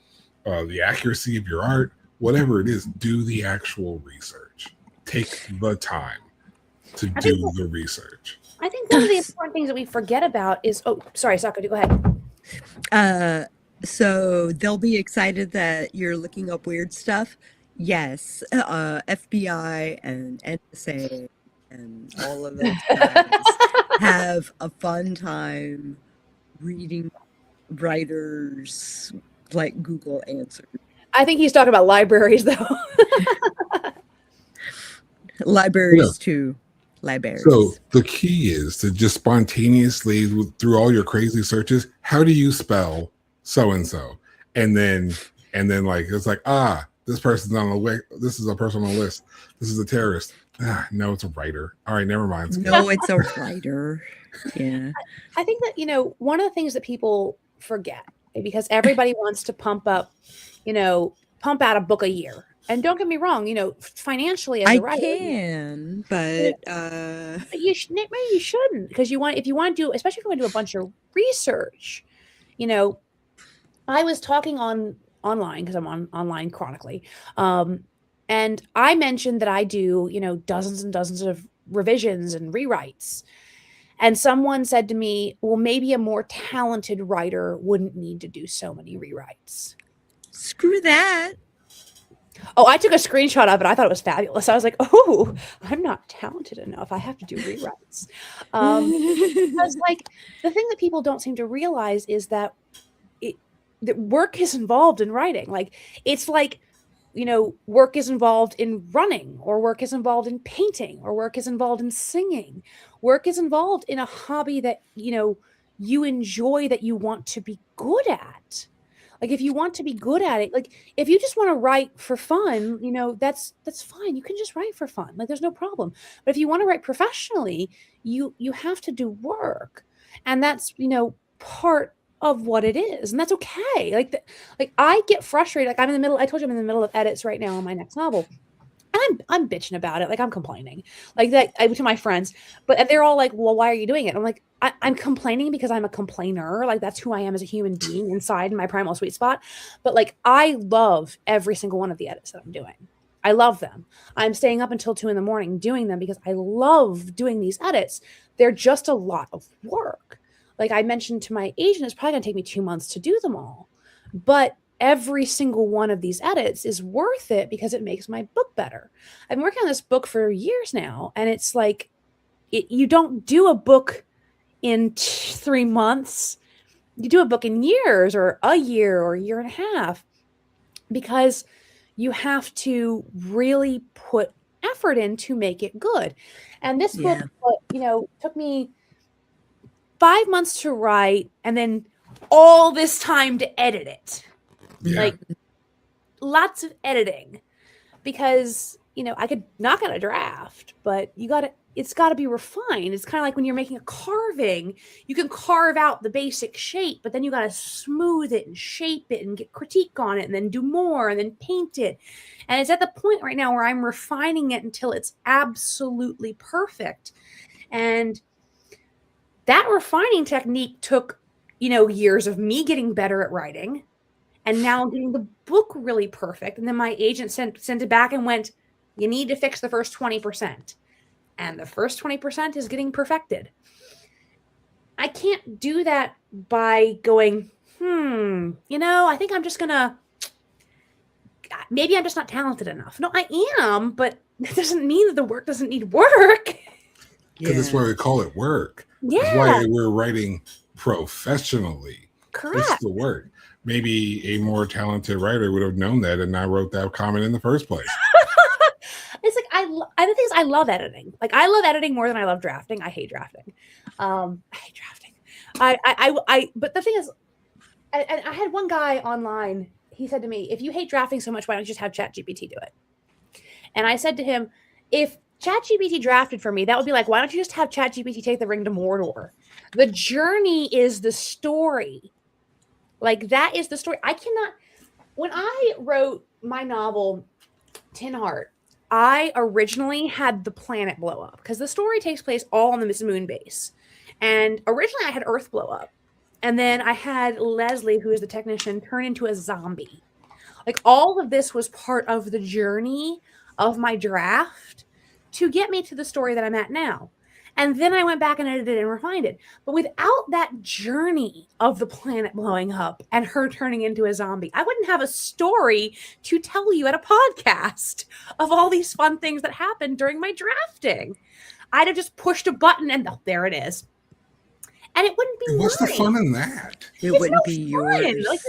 the accuracy of your art. Whatever it is, do the actual research. Take the time to do the research. I think one of the important things that we forget about is, sorry, Sako, go ahead. So they'll be excited that you're looking up weird stuff. Yes, FBI and NSA and all of those guys have a fun time reading writers like Google answers. I think he's talking about libraries, though. Libraries too. Libraries. So the key is to just spontaneously, through all your crazy searches, how do you spell so-and-so? And then like, it's like, this person's on the list. This is a person on the list. This is a terrorist. No, it's a writer. All right, never mind. No, it's a writer. Yeah. I think that, one of the things that people forget, because everybody wants to pump out a book a year. And don't get me wrong, financially as a writer, can, but you maybe you shouldn't, because if you want to do, especially if you want to do a bunch of research, I was talking online because I'm on online chronically, and I mentioned that I do dozens and dozens of revisions and rewrites, and someone said to me, well, maybe a more talented writer wouldn't need to do so many rewrites. Screw that. Oh, I took a screenshot of it. I thought it was fabulous. I was like, oh, I'm not talented enough. I have to do rewrites. Because, like, the thing that people don't seem to realize is that that work is involved in writing. Like, it's like, work is involved in running, or work is involved in painting, or work is involved in singing. Work is involved in a hobby that, you enjoy, that you want to be good at. Like if you want to be good at it, like if you just want to write for fun, you know, that's fine. You can just write for fun. Like there's no problem. But if you want to write professionally, you have to do work. And that's, you know, part of what it is. And that's okay. Like I get frustrated. Like I'm in the middle, I told you I'm in the middle of edits right now on my next novel. And I'm bitching about it. Like I'm complaining like that to my friends, but they're all like, well, why are you doing it? I'm like, I'm complaining because I'm a complainer. Like that's who I am as a human being inside my primal sweet spot. But like, I love every single one of the edits that I'm doing. I love them. I'm staying up until 2 a.m. doing them because I love doing these edits. They're just a lot of work. Like I mentioned to my agent, it's probably gonna take me 2 months to do them all, but every single one of these edits is worth it because it makes my book better. I've been working on this book for years now, and it's like you don't do a book in 3 months. You do a book in years or a year and a half because you have to really put effort in to make it good. And this book, you know, took me 5 months to write and then all this time to edit it. Yeah. Like lots of editing because, you know, I could knock out a draft, but it's got to be refined. It's kind of like when you're making a carving, you can carve out the basic shape, but then you got to smooth it and shape it and get critique on it and then do more and then paint it. And it's at the point right now where I'm refining it until it's absolutely perfect. And that refining technique took, you know, years of me getting better at writing. And now getting the book really perfect. And then my agent sent it back and went, you need to fix the first 20%. And the first 20% is getting perfected. I can't do that by going, you know, I think I'm just going to, maybe I'm just not talented enough. No, I am, but that doesn't mean that the work doesn't need work. Because that's why we call it work. Yeah. That's why we're writing professionally. Correct. It's the work. Maybe a more talented writer would have known that and not wrote that comment in the first place. It's like the thing is I love editing. Like I love editing more than I love drafting. I hate drafting. I hate drafting. But the thing is, I had one guy online. He said to me, "If you hate drafting so much, why don't you just have ChatGPT do it?" And I said to him, "If ChatGPT drafted for me, that would be like, why don't you just have ChatGPT take the ring to Mordor? The journey is the story." Like that is the story. When I wrote my novel, Tin Heart, I originally had the planet blow up because the story takes place all on the moon base. And originally I had Earth blow up. And then I had Leslie, who is the technician, turn into a zombie. Like all of this was part of the journey of my draft to get me to the story that I'm at now. And then I went back and edited and refined it. But without that journey of the planet blowing up and her turning into a zombie, I wouldn't have a story to tell you at a podcast of all these fun things that happened during my drafting. I'd have just pushed a button and there it is. And it wouldn't be What's mine. the fun in that? It wouldn't be yours. Like,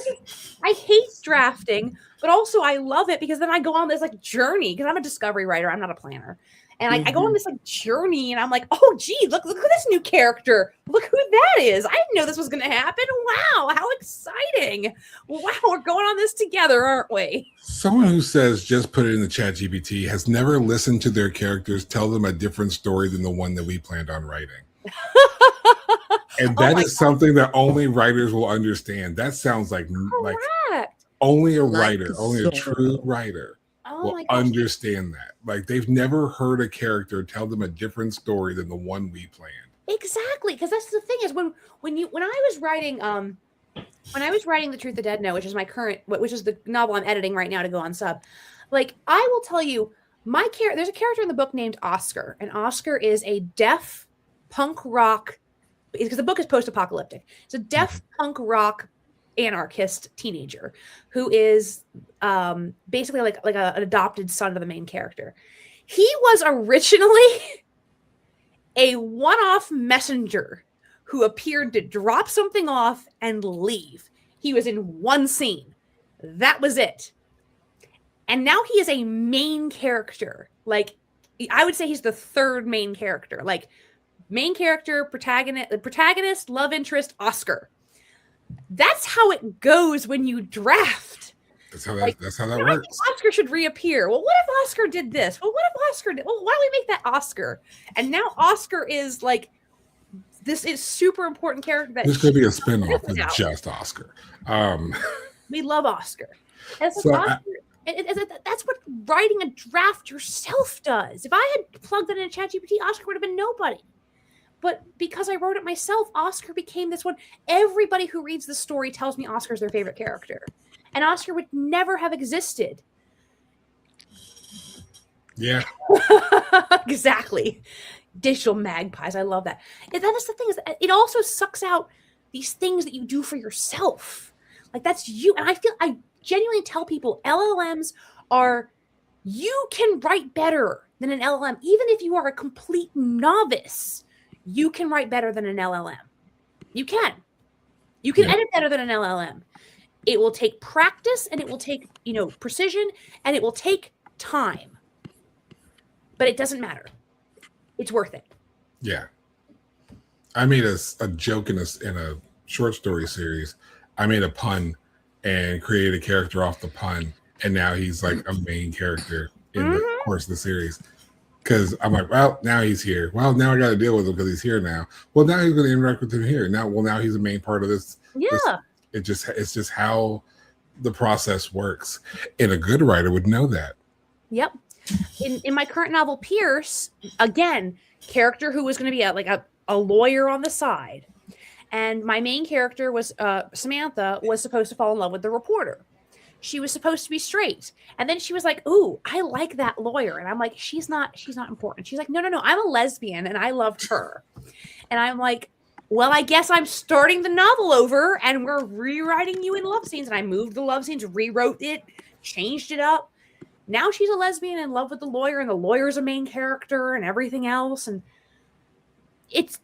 I hate drafting, but also I love it because then I go on this like journey because I'm a discovery writer. I'm not a planner. And I go on this like journey and I'm like, oh, gee, look who this new character. Look who that is. I didn't know this was going to happen. Wow, how exciting. Wow, we're going on this together, aren't we? Someone who says just put it in the ChatGPT has never listened to their characters tell them a different story than the one that we planned on writing. And that is something that only writers will understand. That sounds like only a writer, only a true writer will understand that. Like they've never heard a character tell them a different story than the one we planned. Exactly, because that's the thing is when I was writing The Truth the Dead Know, which is the novel I'm editing right now to go on sub. Like I will tell you, there's a character in the book named Oscar, and Oscar is a deaf punk rock, because the book is post-apocalyptic. It's a deaf punk rock anarchist teenager who is basically like an adopted son of the main character. He was originally a one-off messenger who appeared to drop something off and leave. He was in one scene. That was it. And now he is a main character. Like, I would say he's the third main character. Like, main character, protagonist, love interest, Oscar. That's how it goes when you draft. That's how that I works. think Oscar should reappear. Well, what if Oscar did this? Well, what if Oscar did? Well, why don't we make that Oscar? And now Oscar is like, this is super important character. This could be a spinoff with just Oscar. We love Oscar. And it's like Oscar. That's what writing a draft yourself does. If I had plugged that in ChatGPT, Oscar would have been nobody. But because I wrote it myself, Oscar became this one. Everybody who reads the story tells me Oscar's their favorite character. And Oscar would never have existed. Yeah. Exactly. Digital magpies. I love that. And that is the thing, is that it also sucks out these things that you do for yourself. Like, that's you. And I genuinely tell people LLMs are, you can write better than an LLM. Even if you are a complete novice, you can write better than an LLM. You can. You can edit better than an LLM. It will take practice, and it will take, precision, and it will take time. But it doesn't matter. It's worth it. Yeah. I made a joke in a short story series. I made a pun and created a character off the pun, and now he's like a main character in the course of the series. Because I'm like, well, now he's here. Well, now I got to deal with him because he's here now. Well, now he's going to interact with him here. Now he's a main part of this. Yeah. It's just how the process works. And a good writer would know that. Yep. In my current novel, Pierce, again, character who was going to be a lawyer on the side. And my main character was Samantha was supposed to fall in love with the reporter. She was supposed to be straight. And then she was like, ooh, I like that lawyer. And I'm like, she's not important. She's like, no, I'm a lesbian and I loved her. And I'm like, well, I guess I'm starting the novel over and we're rewriting you in love scenes. And I moved the love scenes, rewrote it, changed it up. Now she's a lesbian in love with the lawyer, and the lawyer's a main character and everything else. And it's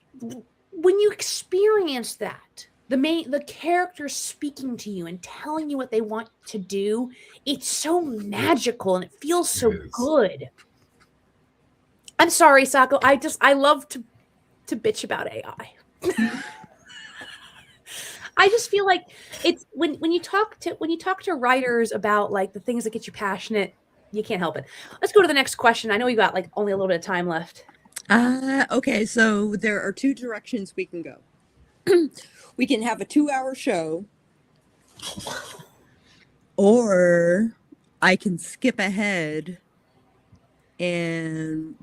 when you experience that, the characters speaking to you and telling you what they want to do, it's so magical and it feels so good. I'm sorry, Sako. I love to bitch about AI. I just feel like it's when you talk to writers about like the things that get you passionate, you can't help it. Let's go to the next question. I know we got like only a little bit of time left. Okay, so there are two directions we can go. We can have a 2-hour show, or I can skip ahead and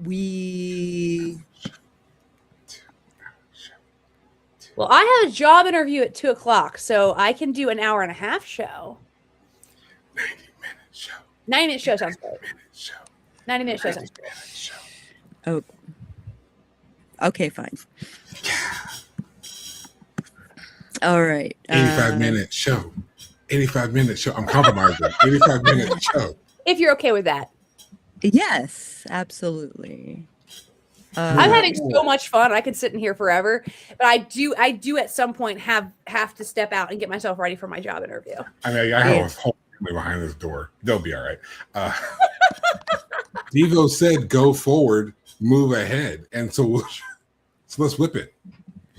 Well, I have a job interview at 2:00, so I can do an 1.5-hour show. 90-minute show. 90-minute show sounds great. 90-minute 90-minute show sounds great. Oh, okay, fine. All right. 85-minute show. 85-minute show. I'm compromising. 85-minute show. If you're okay with that. Yes, absolutely. I'm having so much fun. I could sit in here forever, but I do at some point have to step out and get myself ready for my job interview. I mean, I have a whole family behind this door. They'll be all right. Devo said, "Go forward, move ahead," and so let's whip it.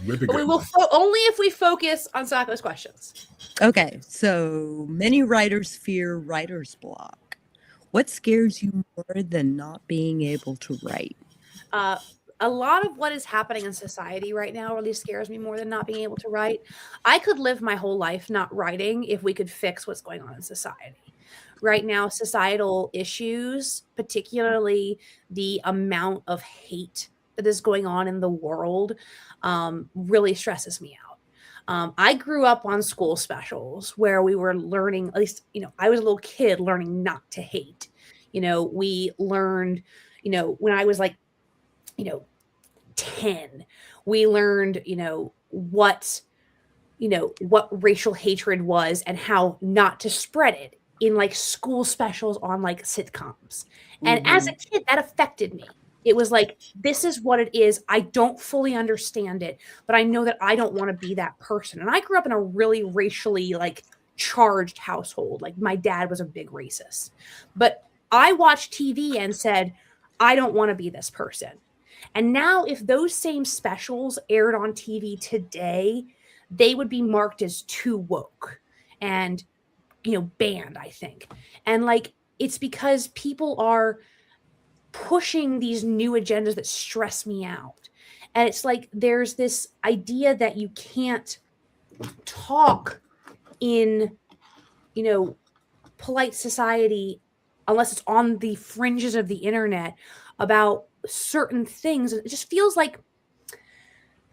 But we will only if we focus on Sako's questions. Okay, so many writers fear writer's block. What scares you more than not being able to write? A lot of what is happening in society right now really scares me more than not being able to write. I could live my whole life not writing if we could fix what's going on in society. Right now, societal issues, particularly the amount of hate that is going on in the world, really stresses me out. I grew up on school specials where we were learning, at least, I was a little kid learning not to hate. We learned, when I was like, 10, we learned, what racial hatred was and how not to spread it in like school specials on like sitcoms. And as a kid, that affected me. It was like, this is what it is. I don't fully understand it, but I know that I don't want to be that person. And I grew up in a really racially like charged household. Like my dad was a big racist, but I watched TV and said, I don't want to be this person. And now if those same specials aired on TV today, they would be marked as too woke and, banned, I think. And like, it's because people are pushing these new agendas that stress me out. And it's like, there's this idea that you can't talk in, polite society unless it's on the fringes of the internet about certain things. It just feels like,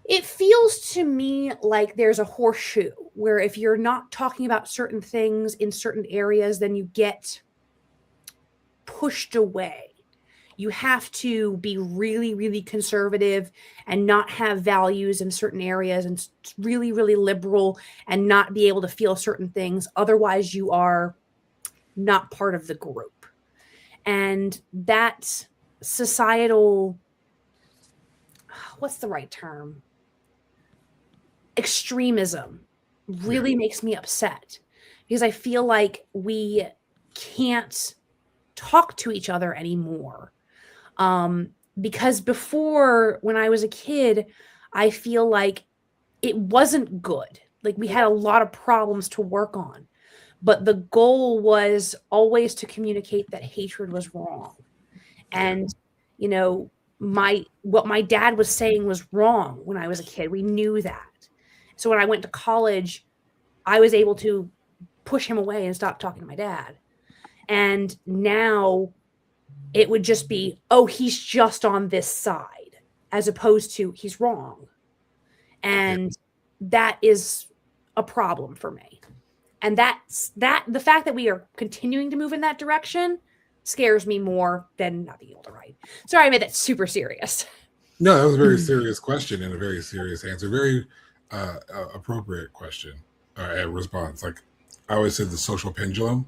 it feels to me like there's a horseshoe where if you're not talking about certain things in certain areas, then you get pushed away. You have to be really, really conservative and not have values in certain areas, and really, really liberal and not be able to feel certain things. Otherwise, you are not part of the group. And that societal, what's the right term? Extremism really makes me upset, because I feel like we can't talk to each other anymore. Because before, when I was a kid, I feel like it wasn't good. Like, we had a lot of problems to work on, but the goal was always to communicate that hatred was wrong. And, what my dad was saying was wrong when I was a kid. We knew that. So when I went to college, I was able to push him away and stop talking to my dad. And now it would just be, oh, he's just on this side, as opposed to he's wrong. And that is a problem for me. And the fact that we are continuing to move in that direction scares me more than not being able to write. Sorry, I made that super serious. No, that was a very serious question and a very serious answer. Very appropriate question and response. Like I always said, the social pendulum.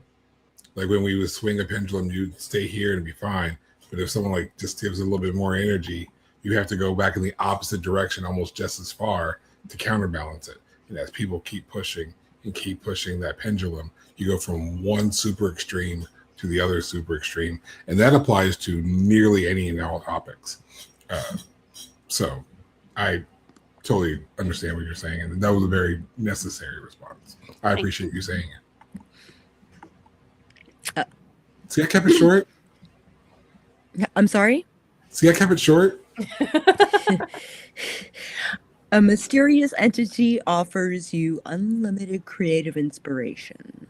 Like when we would swing a pendulum, you'd stay here and be fine. But if someone like just gives a little bit more energy, you have to go back in the opposite direction almost just as far to counterbalance it. And as people keep pushing and keep pushing that pendulum, you go from one super extreme to the other super extreme. And that applies to nearly any and all topics. So I totally understand what you're saying. And that was a very necessary response. I appreciate you saying it. See, I kept it short. I'm sorry? See, I kept it short. A mysterious entity offers you unlimited creative inspiration,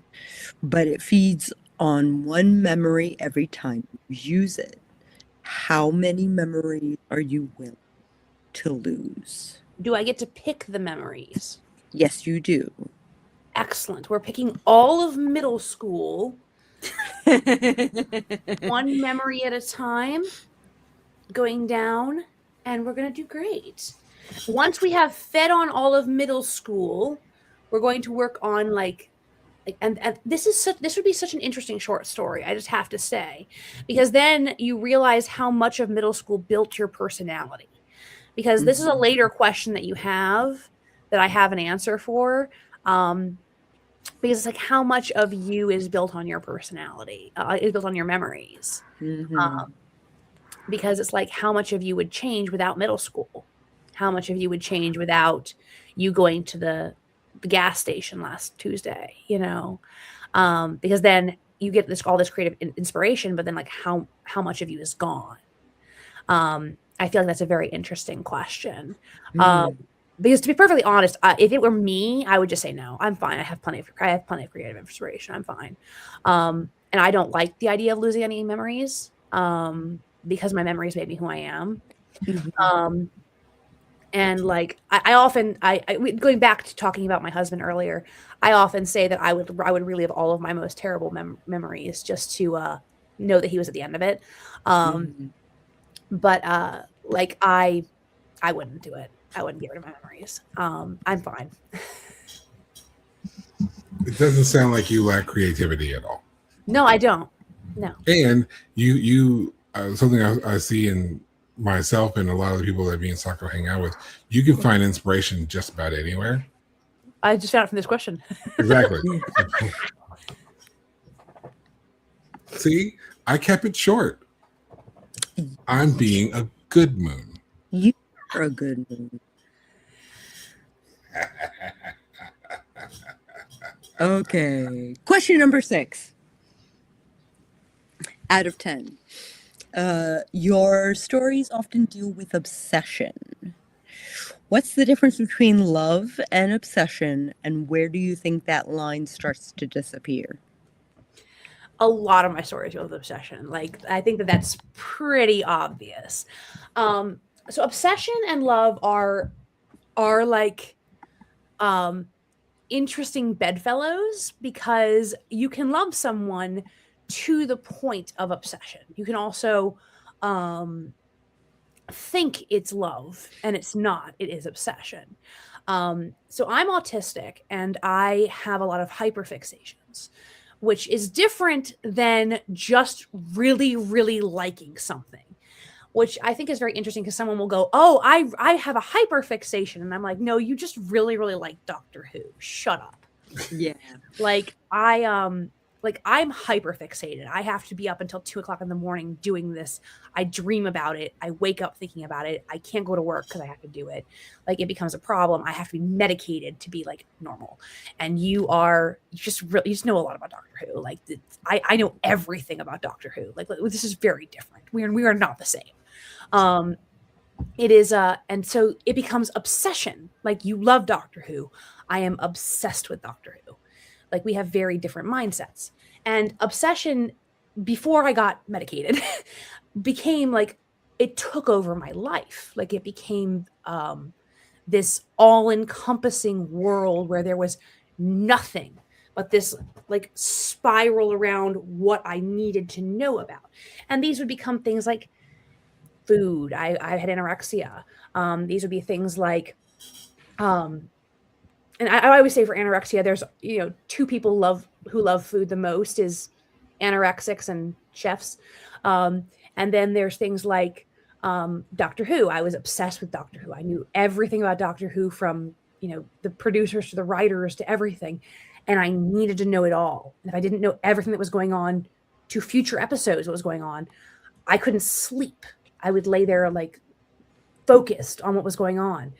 but it feeds on one memory every time you use it. How many memories are you willing to lose? Do I get to pick the memories? Yes, you do. Excellent. We're picking all of middle school. One memory at a time, going down, and we're going to do great. Once we have fed on all of middle school, we're going to work on and this would be such an interesting short story, I just have to say, because then you realize how much of middle school built your personality. Because this is a later question that you have that I have an answer for. Because it's like, how much of you is built on your personality, is built on your memories. Because it's like, how much of you would change without middle school? How much of you would change without you going to the gas station last Tuesday, because then you get all this creative inspiration, but then like how much of you is gone? I feel like that's a very interesting question. Because to be perfectly honest, if it were me, I would just say no. I'm fine. I have plenty of creative inspiration. I'm fine. And I don't like the idea of losing any memories, because my memories made me who I am. And like I often going back to talking about my husband earlier, I often say that I would relive all of my most terrible memories just to know that he was at the end of it. But like I wouldn't do it. I wouldn't get rid of my memories. I'm fine. It doesn't sound like you lack creativity at all. No, I don't. No. And you something I see in myself and a lot of the people that me and Sako hang out with, you can find inspiration just about anywhere. I just found it from this question. Exactly. See, I kept it short. I'm being a good moon. You are a good moon. Okay. Question number 6 out of 10. Your stories often deal with obsession. What's the difference between love and obsession, and where do you think that line starts to disappear? A lot of my stories deal with obsession. Like, I think that that's pretty obvious. So obsession and love are like interesting bedfellows, because you can love someone to the point of obsession. You can also think it's love, and it's not. It is obsession. So I'm autistic, and I have a lot of hyperfixations, which is different than just really, really liking something, which I think is very interesting, because someone will go, "Oh, I have a hyperfixation," and I'm like, "No, you just really, really like Doctor Who. Shut up." Yeah. Like, I'm hyper fixated. I have to be up until 2 o'clock in the morning doing this. I dream about it. I wake up thinking about it. I can't go to work because I have to do it. Like, it becomes a problem. I have to be medicated to be like normal. And you just know a lot about Doctor Who. Like, I know everything about Doctor Who. Like, this is very different. We are not the same. It is and so it becomes obsession. Like, you love Doctor Who. I am obsessed with Doctor Who. Like, we have very different mindsets. And obsession, before I got medicated, became like, it took over my life. Like, it became this all-encompassing world where there was nothing but this like spiral around what I needed to know about. And these would become things like food. I had anorexia. These would be things like and I always say, for anorexia, there's, two people who love food the most is anorexics and chefs. And then there's things like Doctor Who. I was obsessed with Doctor Who. I knew everything about Doctor Who, from, the producers to the writers to everything. And I needed to know it all. And if I didn't know everything that was going on, to future episodes, what was going on, I couldn't sleep. I would lay there like focused on what was going on.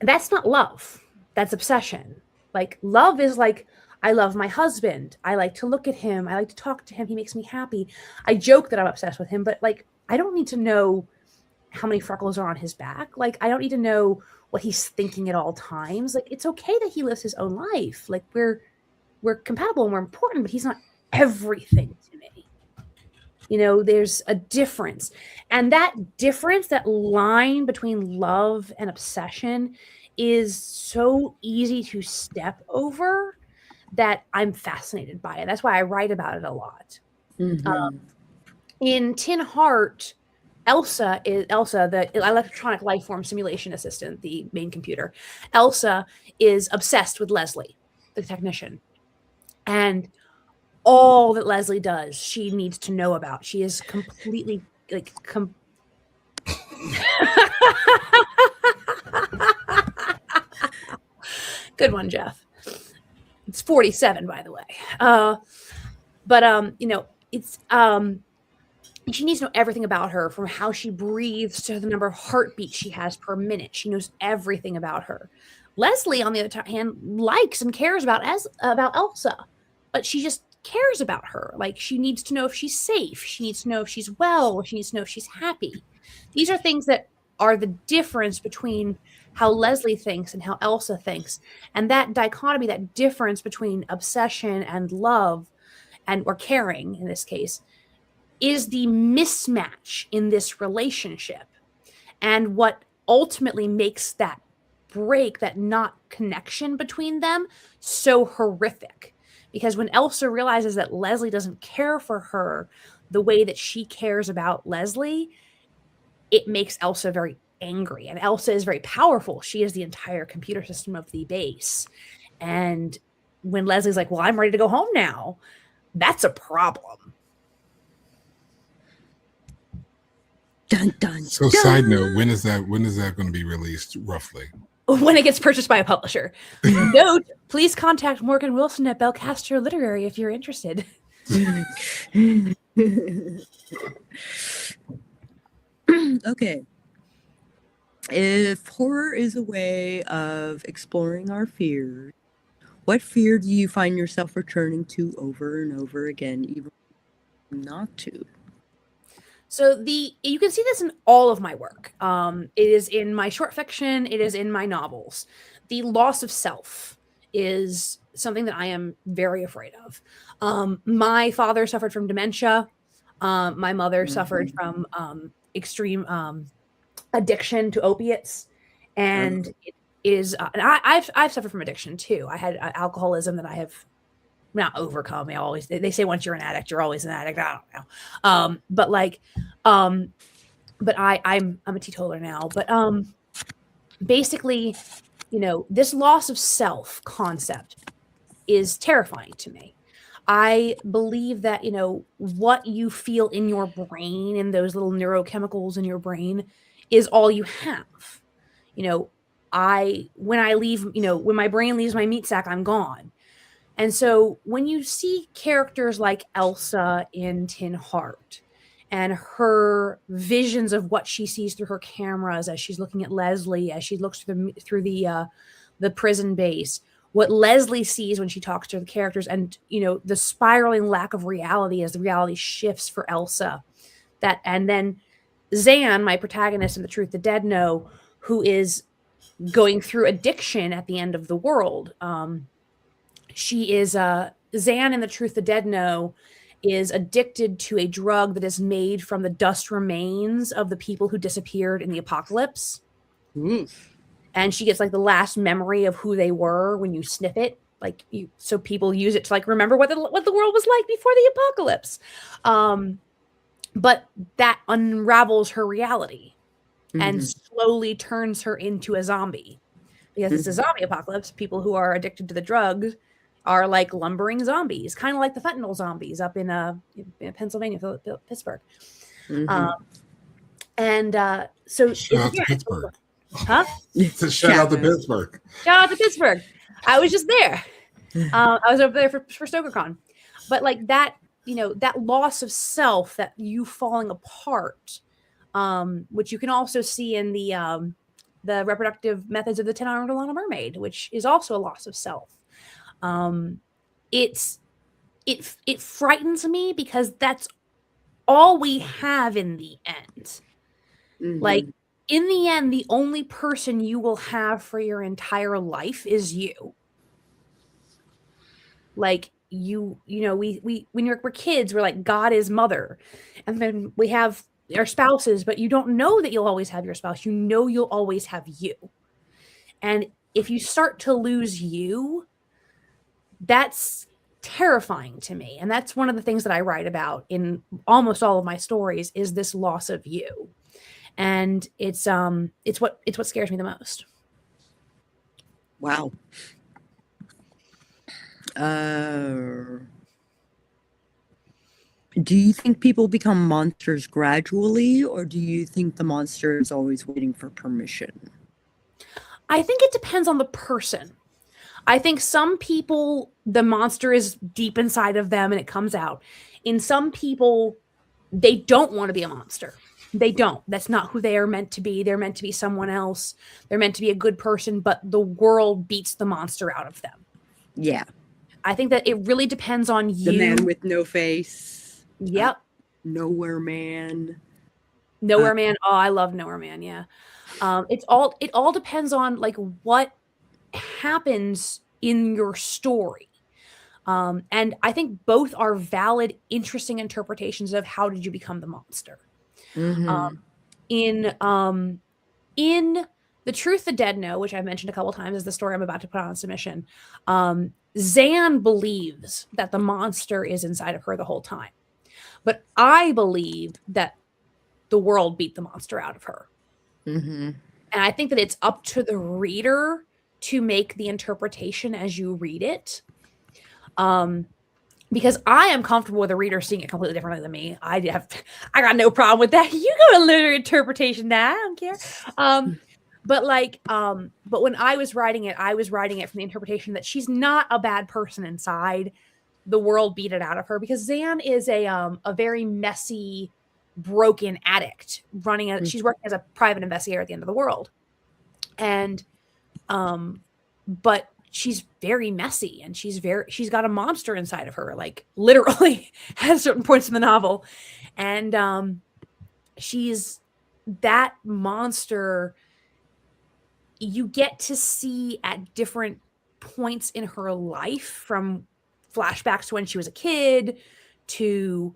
And that's not love. That's obsession. Like, love is like, I love my husband. I like to look at him. I like to talk to him. He makes me happy. I joke that I'm obsessed with him, but like, I don't need to know how many freckles are on his back. Like, I don't need to know what he's thinking at all times. Like, it's okay that he lives his own life. Like, we're compatible and we're important, but he's not everything to me. There's a difference. And that difference, that line between love and obsession, is so easy to step over that I'm fascinated by it. That's why I write about it a lot. Mm-hmm. In Tin Heart, Elsa, the electronic life form simulation assistant, the main computer. Elsa is obsessed with Leslie, the technician. And all that Leslie does, she needs to know about. She is completely like Good one, Jeff. It's 47, by the way. It's she needs to know everything about her, from how she breathes to the number of heartbeats she has per minute. She knows everything about her. Leslie, on the other hand, likes and cares about Elsa, but she just cares about her. Like, she needs to know if she's safe. She needs to know if she's well. She needs to know if she's happy. These are things that are the difference between how Leslie thinks and how Elsa thinks. And that dichotomy, that difference between obsession and love, or caring in this case, is the mismatch in this relationship. And what ultimately makes that break, that not connection between them, so horrific. Because when Elsa realizes that Leslie doesn't care for her the way that she cares about Leslie, it makes Elsa very angry. And Elsa is very powerful. She is the entire computer system of the base. And when Leslie's like, well, I'm ready to go home now, that's a problem. Dun, dun, So, dun. side note, when is that going to be released, roughly? When it gets purchased by a publisher. Note, please contact Morgan Wilson at Belcastro Literary if you're interested. Okay. If horror is a way of exploring our fears, What fear do you find yourself returning to over and over again, even not to? So you can see this in all of my work. It is in my short fiction. It is in my novels. The loss of self is something that I am very afraid of. My father suffered from dementia. My mother suffered from extreme addiction to opiates, and it is. And I've suffered from addiction too. I had alcoholism that I have not overcome. They say once you're an addict, you're always an addict. I don't know. But I'm a teetotaler now. But basically, this loss of self concept is terrifying to me. I believe that, what you feel in your brain and those little neurochemicals in your brain is all you have. When I leave, when my brain leaves my meat sack, I'm gone. And so when you see characters like Elsa in Tin Heart and her visions of what she sees through her cameras as she's looking at Leslie, as she looks through the prison base, what Leslie sees when she talks to the characters, and the spiraling lack of reality as the reality shifts for Elsa, and then Zan, my protagonist in The Truth the Dead Know, who is going through addiction at the end of the world. She is Zan in The Truth the Dead Know is addicted to a drug that is made from the dust remains of the people who disappeared in the apocalypse. And she gets like the last memory of who they were when you sniff it. So people use it to like remember what the world was like before the apocalypse. But that unravels her reality and slowly turns her into a zombie. Because it's a zombie apocalypse. People who are addicted to the drugs are like lumbering zombies, kind of like the fentanyl zombies up in Pennsylvania, Pittsburgh. So shout out to Pittsburgh. Huh? Shout out to Pittsburgh. Shout out to Pittsburgh. I was just there. I was over there for StokerCon. But like that, that loss of self, that you falling apart, which you can also see in the reproductive methods of the 10-Armed Little Mermaid, which is also a loss of self. It frightens me because that's all we have in the end. Like in the end, the only person you will have for your entire life is you. Like we when we're kids, we're like, God is mother, and then we have our spouses, but you don't know that you'll always have your spouse. You'll always have you. And if you start to lose you, that's terrifying to me. And that's one of the things that I write about in almost all of my stories is this loss of you. And it's what scares me the most. Wow. Do you think people become monsters gradually, or do you think the monster is always waiting for permission? I think it depends on the person. I think some people, the monster is deep inside of them and it comes out. In some people, they don't want to be a monster. They don't. That's not who they are meant to be. They're meant to be someone else. They're meant to be a good person, but the world beats the monster out of them. Yeah. I think that it really depends on you. The man with no face. Yep. Nowhere Man. Nowhere Man. Oh, I love Nowhere Man. Yeah. It all depends on like what happens in your story. And I think both are valid, interesting interpretations of how did you become the monster. In The Truth the Dead Know, which I've mentioned a couple times, is the story I'm about to put on submission. Zan believes that the monster is inside of her the whole time. But I believe that the world beat the monster out of her. And I think that it's up to the reader to make the interpretation as you read it. Because I am comfortable with a reader seeing it completely differently than me. I got no problem with that. You go to literary interpretation now. I don't care. But when I was writing it from the interpretation that she's not a bad person inside. The world beat it out of her because Zan is a very messy, broken addict she's working as a private investigator at the end of the world. And, but she's very messy, and she's got a monster inside of her, like literally at certain points in the novel. And she's that monster you get to see at different points in her life, from flashbacks to when she was a kid to,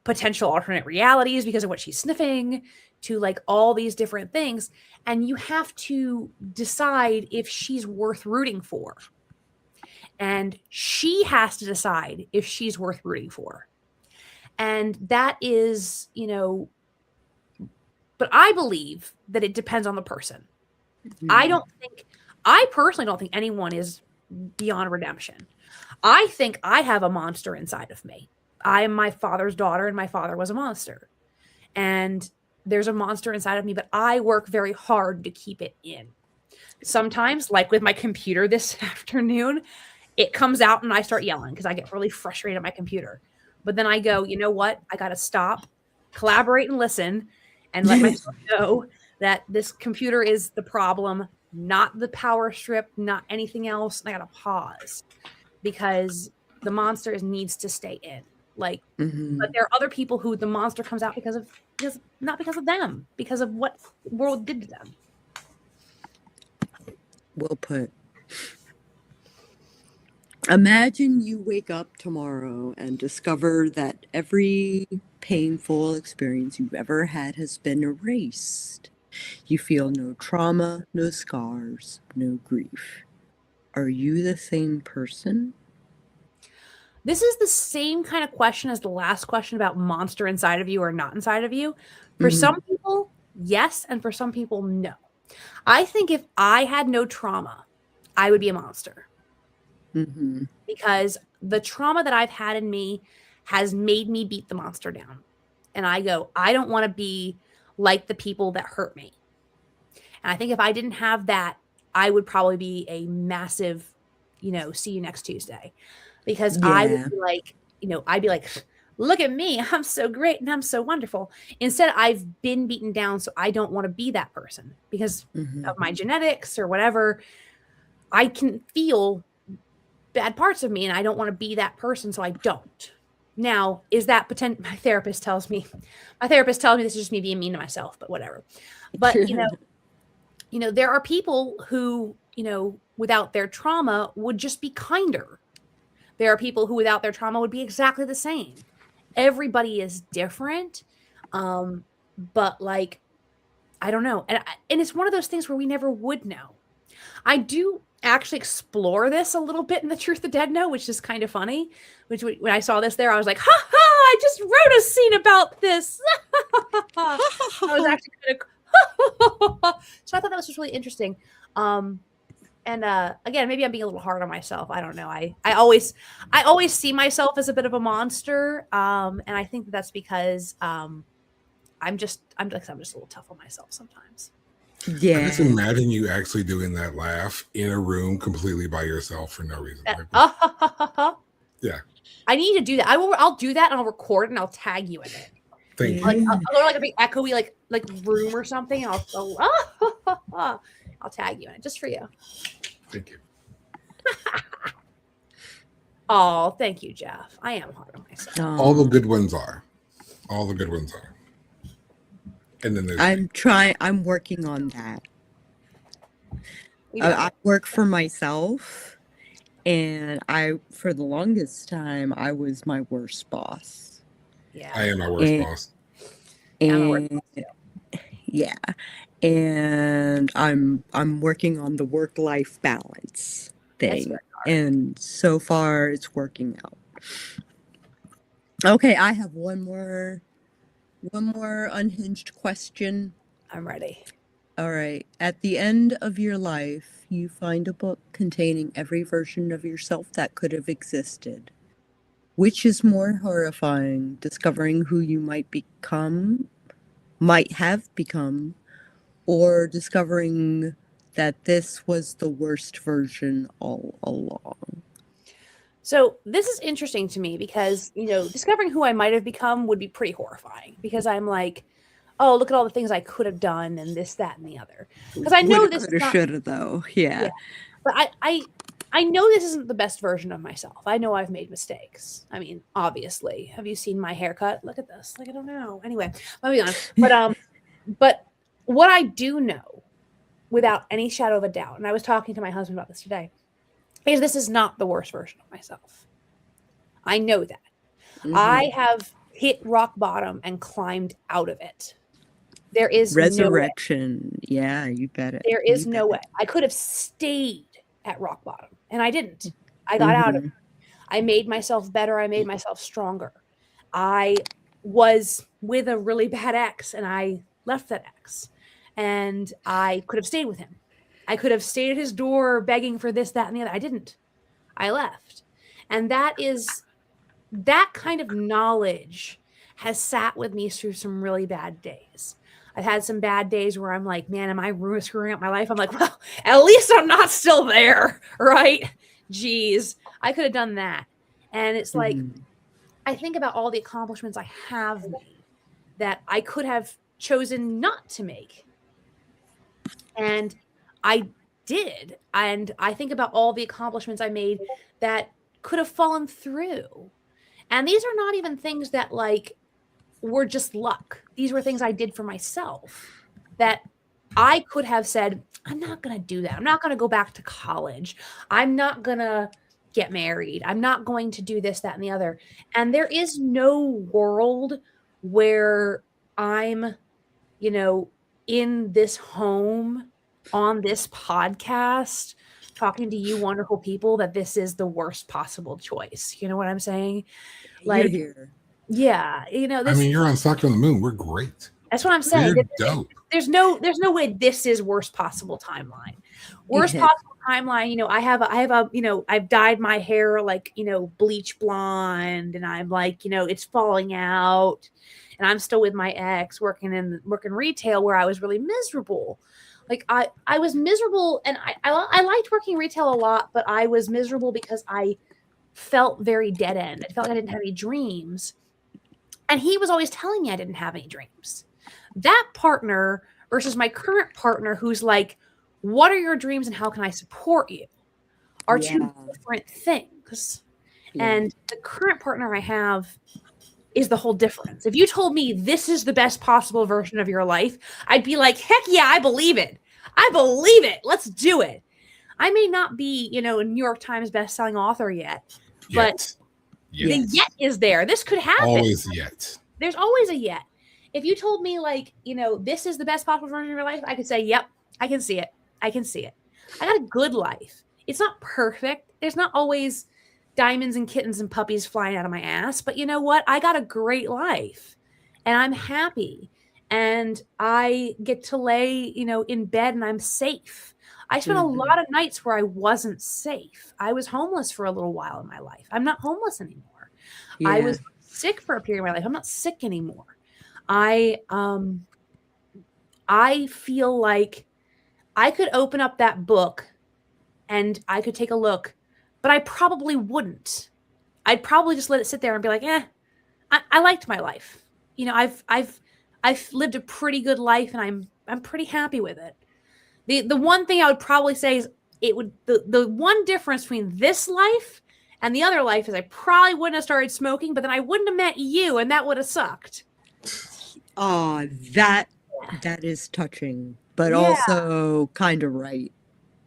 potential alternate realities because of what she's sniffing, to like all these different things. And you have to decide if she's worth rooting for. And she has to decide if she's worth rooting for. And that is, but I believe that it depends on the person. I personally don't think anyone is beyond redemption. I think I have a monster inside of me. I am my father's daughter, and my father was a monster. And there's a monster inside of me, but I work very hard to keep it in. Sometimes, like with my computer this afternoon, it comes out and I start yelling because I get really frustrated at my computer. But then I go, you know what? I got to stop, collaborate, and listen, and let myself know that this computer is the problem, not the power strip, not anything else. And I got to pause because the monster needs to stay in. Like, but there are other people who the monster comes out not because of them, because of what the world did to them. Well put. Imagine you wake up tomorrow and discover that every painful experience you've ever had has been erased. You feel no trauma, no scars, no grief. Are you the same person? This is the same kind of question as the last question about monster inside of you or not inside of you. For some people, yes, and for some people, no. I think if I had no trauma, I would be a monster. Because the trauma that I've had in me has made me beat the monster down. And I go, I don't want to be like the people that hurt me. And I think if I didn't have that, I would probably be a massive, see you next Tuesday. Because I would be like, I'd be like, look at me, I'm so great and I'm so wonderful. Instead, I've been beaten down, so I don't want to be that person because of my genetics or whatever. I can feel bad parts of me and I don't want to be that person, so I don't. Now, is that potential? My therapist tells me this is just me being mean to myself, but whatever. But, there are people who, without their trauma would just be kinder. There are people who without their trauma would be exactly the same. Everybody is different. But like, I don't know. And it's one of those things where we never would know. I do actually explore this a little bit in the Truth the Dead Know, which is kind of funny. Which when I saw this there, I was like, ha ha, I just wrote a scene about this. I was actually kind of, so I thought that was just really interesting. And again, maybe I'm being a little hard on myself. I don't know. I always see myself as a bit of a monster. And I think that's because I'm just a little tough on myself sometimes. Yeah. I just imagine you actually doing that laugh in a room completely by yourself for no reason. Yeah. I need to do that. I'll do that and I'll record and I'll tag you in it. Thank you. Like I'll go to like a big echoey like room or something. And I'll tag you in it just for you. Thank you. Oh, thank you, Jeff. I am hard on myself. All the good ones are. All the good ones are. And then there's I'm working on that. I work for myself, and for the longest time, I was my worst boss. Yeah. I am my worst boss. And yeah. And I'm working on the work-life balance thing. And so far it's working out. Okay, I have one more unhinged question. I'm ready. All right. At the end of your life, you find a book containing every version of yourself that could have existed. Which is more horrifying, discovering who you might have become, or discovering that this was the worst version all along? So this is interesting to me because, discovering who I might have become would be pretty horrifying because I'm like, oh, look at all the things I could have done and this, that, and the other. Because I know this should have though. Yeah. But I know this isn't the best version of myself. I know I've made mistakes. I mean, obviously. Have you seen my haircut? Look at this. Like, I don't know. Anyway, moving on. But what I do know, without any shadow of a doubt, and I was talking to my husband about this today, is this is not the worst version of myself. I know that. Mhm. I have hit rock bottom and climbed out of it. There is resurrection. Yeah, you bet it. There is You no bet way. I could have stayed at rock bottom, and I didn't. I got out of it. I made myself better. I made myself stronger. I was with a really bad ex, and I left that ex, and I could have stayed with him. I could have stayed at his door begging for this, that, and the other. I didn't. I left. And that kind of knowledge has sat with me through some really bad days. I've had some bad days where I'm like, man, am I screwing up my life? I'm like, well, at least I'm not still there, right? Jeez, I could have done that. And it's like, I think about all the accomplishments I have made that I could have chosen not to make. And I did. And I think about all the accomplishments I made that could have fallen through. And these are not even things that like were just luck. These were things I did for myself that I could have said, I'm not going to do that. I'm not going to go back to college. I'm not going to get married. I'm not going to do this, that, and the other. And there is no world where I'm, in this home on this podcast talking to you wonderful people that this is the worst possible choice. You know what I'm saying? Like, yeah, I mean, you're on Sako on the Moon. We're great. That's what I'm saying. We're dope. There's no way this is worst possible timeline. Worst possible timeline. I've dyed my hair like, bleach blonde, and I'm like, it's falling out, and I'm still with my ex working retail where I was really miserable. Like I was miserable, and I liked working retail a lot, but I was miserable because I felt very dead end. I felt like I didn't have any dreams. And he was always telling me I didn't have any dreams. That partner versus my current partner, who's like, what are your dreams and how can I support you, are two different things. Yeah. And the current partner I have is the whole difference. If you told me this is the best possible version of your life, I'd be like, heck yeah, I believe it. I believe it. Let's do it. I may not be, a New York Times bestselling author yet. But the yet is there. This could happen. Always yet. There's always a yet. If you told me like, this is the best possible version of your life, I could say, yep, I can see it. I can see it. I got a good life. It's not perfect. There's not always diamonds and kittens and puppies flying out of my ass. But you know what? I got a great life and I'm happy. And I get to lay, in bed and I'm safe. I spent a lot of nights where I wasn't safe. I was homeless for a little while in my life. I'm not homeless anymore. Yeah. I was sick for a period of my life. I'm not sick anymore. I feel like I could open up that book and I could take a look, but I probably wouldn't. I'd probably just let it sit there and be like, I liked my life. I've lived a pretty good life and I'm pretty happy with it. The one thing I would probably say is the one difference between this life and the other life is I probably wouldn't have started smoking, but then I wouldn't have met you, and that would have sucked. Oh, that is touching, but also kind of right.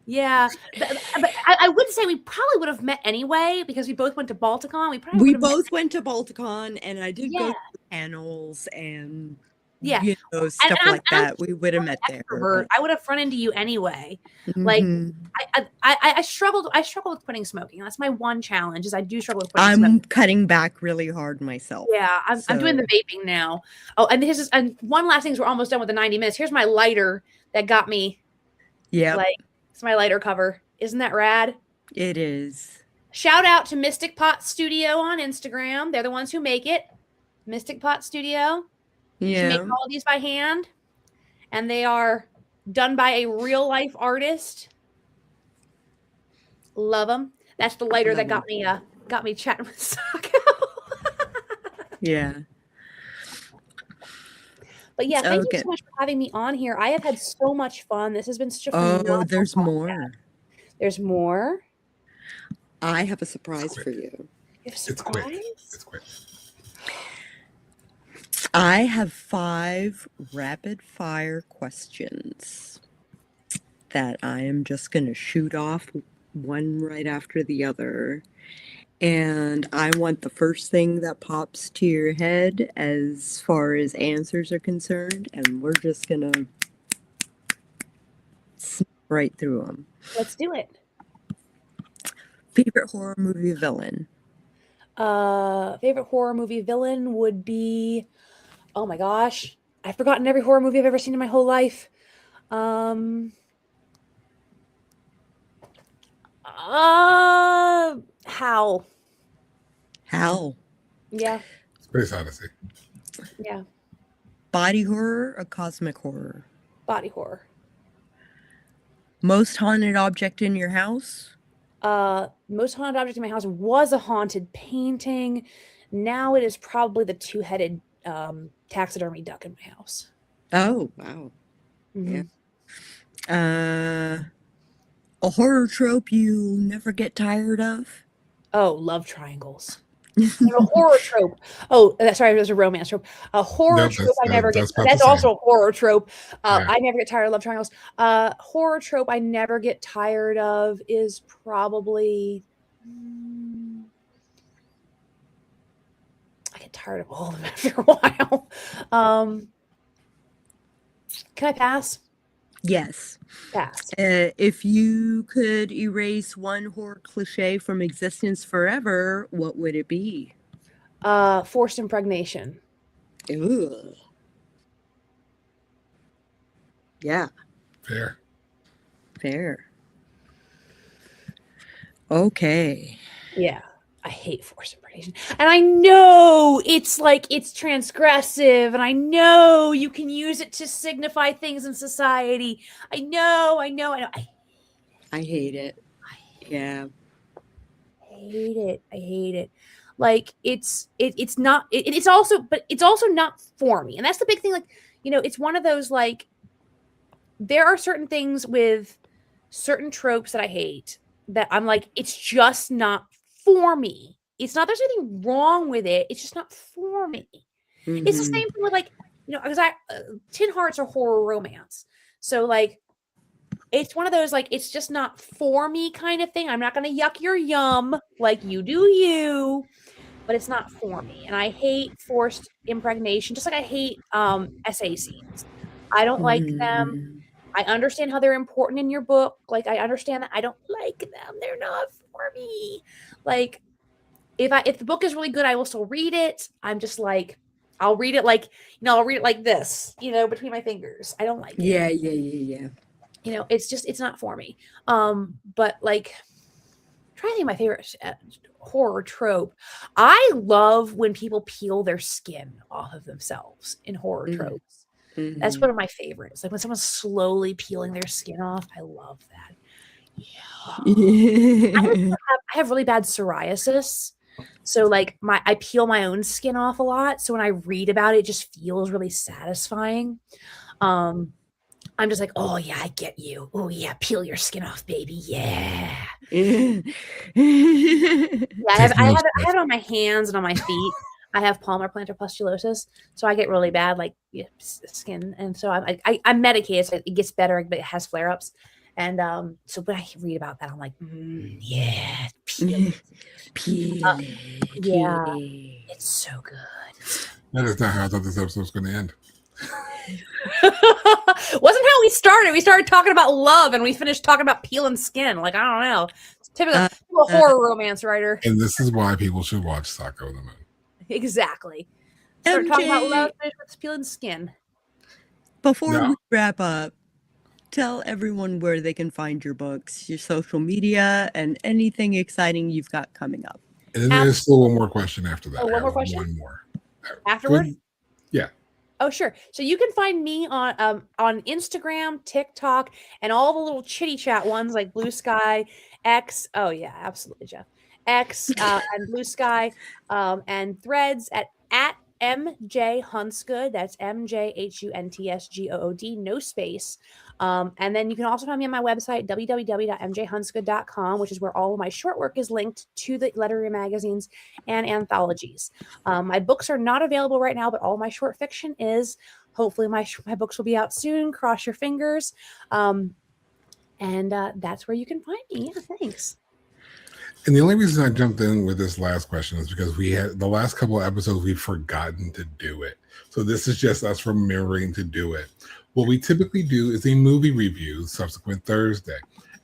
Yeah, but I would say we probably would have met anyway because we both went to Balticon. We both went to Balticon, and I did go to panels and stuff like that. We would have met there. I would have run into you anyway. Like I struggled with quitting smoking. That's my one challenge. Is I do struggle with quitting smoking. I'm cutting back really hard myself. Yeah, I'm doing the vaping now. Oh, and one last thing is we're almost done with the 90 minutes. Here's my lighter that got me. Yeah, like it's my lighter cover. Isn't that rad? It is. Shout out to Mystic Pot Studio on Instagram. They're the ones who make it. Mystic Pot Studio. Yeah. She makes all these by hand, and they are done by a real life artist. Love them. That's the lighter that got me chatting with Sako. Yeah. But yeah, thank you so much for having me on here. I have had so much fun. This has been such a fun. Oh, there's more. There's more. I have a surprise for you. It's quick. It's quick. I have 5 rapid fire questions that I am just going to shoot off one right after the other. And I want the first thing that pops to your head as far as answers are concerned. And we're just going to snip right through them. Let's do it. Favorite horror movie villain? Favorite horror movie villain would be, oh my gosh, I've forgotten every horror movie I've ever seen in my whole life. Howl. Howl. Yeah. Space Odyssey. Yeah. Body horror or cosmic horror? Body horror. Most haunted object in your house? Most haunted object in my house was a haunted painting. Now it is probably the 2-headed taxidermy duck in my house. Oh, wow. Mhm. Yeah. A horror trope you never get tired of? Oh, love triangles. And a horror trope. Oh, sorry, it was a romance trope. A horror trope I never get. That's also a horror trope. I never get tired of love triangles. Horror trope I never get tired of is probably. I get tired of all of them after a while. Can I pass? Yes. Pass. If you could erase one horror cliche from existence forever, what would it be? Forced impregnation. Ugh. Yeah. Fair. Okay. Yeah. I hate forced impregnation. And I know it's transgressive, and I know you can use it to signify things in society. I know. I hate it. Yeah. I hate it. Like it's not it's also not for me. And that's the big thing. Like, it's one of those, like, there are certain things with certain tropes that I hate that I'm like, it's just not for me. It's not there's anything wrong with it. It's just not for me. Mm-hmm. It's the same thing with, like, because Tin Hearts are horror romance. So, like, it's one of those, like, it's just not for me kind of thing. I'm not going to yuck your yum, like, you do you, but it's not for me. And I hate forced impregnation, just like I hate essay scenes. I don't like them. I understand how they're important in your book. Like, I understand that. I don't like them. They're not for me. Like, if the book is really good, I will still read it. I'm just like, I'll read it like, I'll read it like this, between my fingers. I don't like it. Yeah. It's not for me. But, like, I'm trying to think of my favorite horror trope. I love when people peel their skin off of themselves in horror tropes. Mm-hmm. That's one of my favorites. Like, when someone's slowly peeling their skin off, I love that. Yeah. I have really bad psoriasis. So, like, I peel my own skin off a lot. So when I read about it, it just feels really satisfying. I'm just like, oh yeah, I get you. Oh yeah, peel your skin off, baby. Yeah. I have it on my hands and on my feet. I have palmar plantar pustulosis, so I get really bad, like, skin, and so I'm medicated, so it gets better, but it has flare ups. And so when I read about that, I'm like, yeah, peel it. Yeah, it's so good. That is not how I thought this episode was going to end. Wasn't how we started. We started talking about love, and we finished talking about peeling skin. Like, I don't know. It's typical horror romance writer. And this is why people should watch Sako the Moon. Exactly. Start talking about love, finish with peeling skin. Before we wrap up, tell everyone where they can find your books, your social media, and anything exciting you've got coming up. And then there's still one more question after that. Oh, one more question? One more. Afterward? Yeah. Oh, sure. So you can find me on Instagram, TikTok, and all the little chitty chat ones like Blue Sky, X. Oh, yeah, absolutely, Jeff. X and Blue Sky, and Threads at MJ Huntsgood. That's MJHUNTSGOOD, no space. And then you can also find me on my website, www.mjhuntsgood.com, which is where all of my short work is linked to the literary magazines and anthologies. My books are not available right now, but all my short fiction is. Hopefully my books will be out soon. Cross your fingers. And that's where you can find me. Yeah, thanks. And the only reason I jumped in with this last question is because we had the last couple of episodes, we've forgotten to do it. So this is just us remembering to do it. What we typically do is a movie review subsequent Thursday.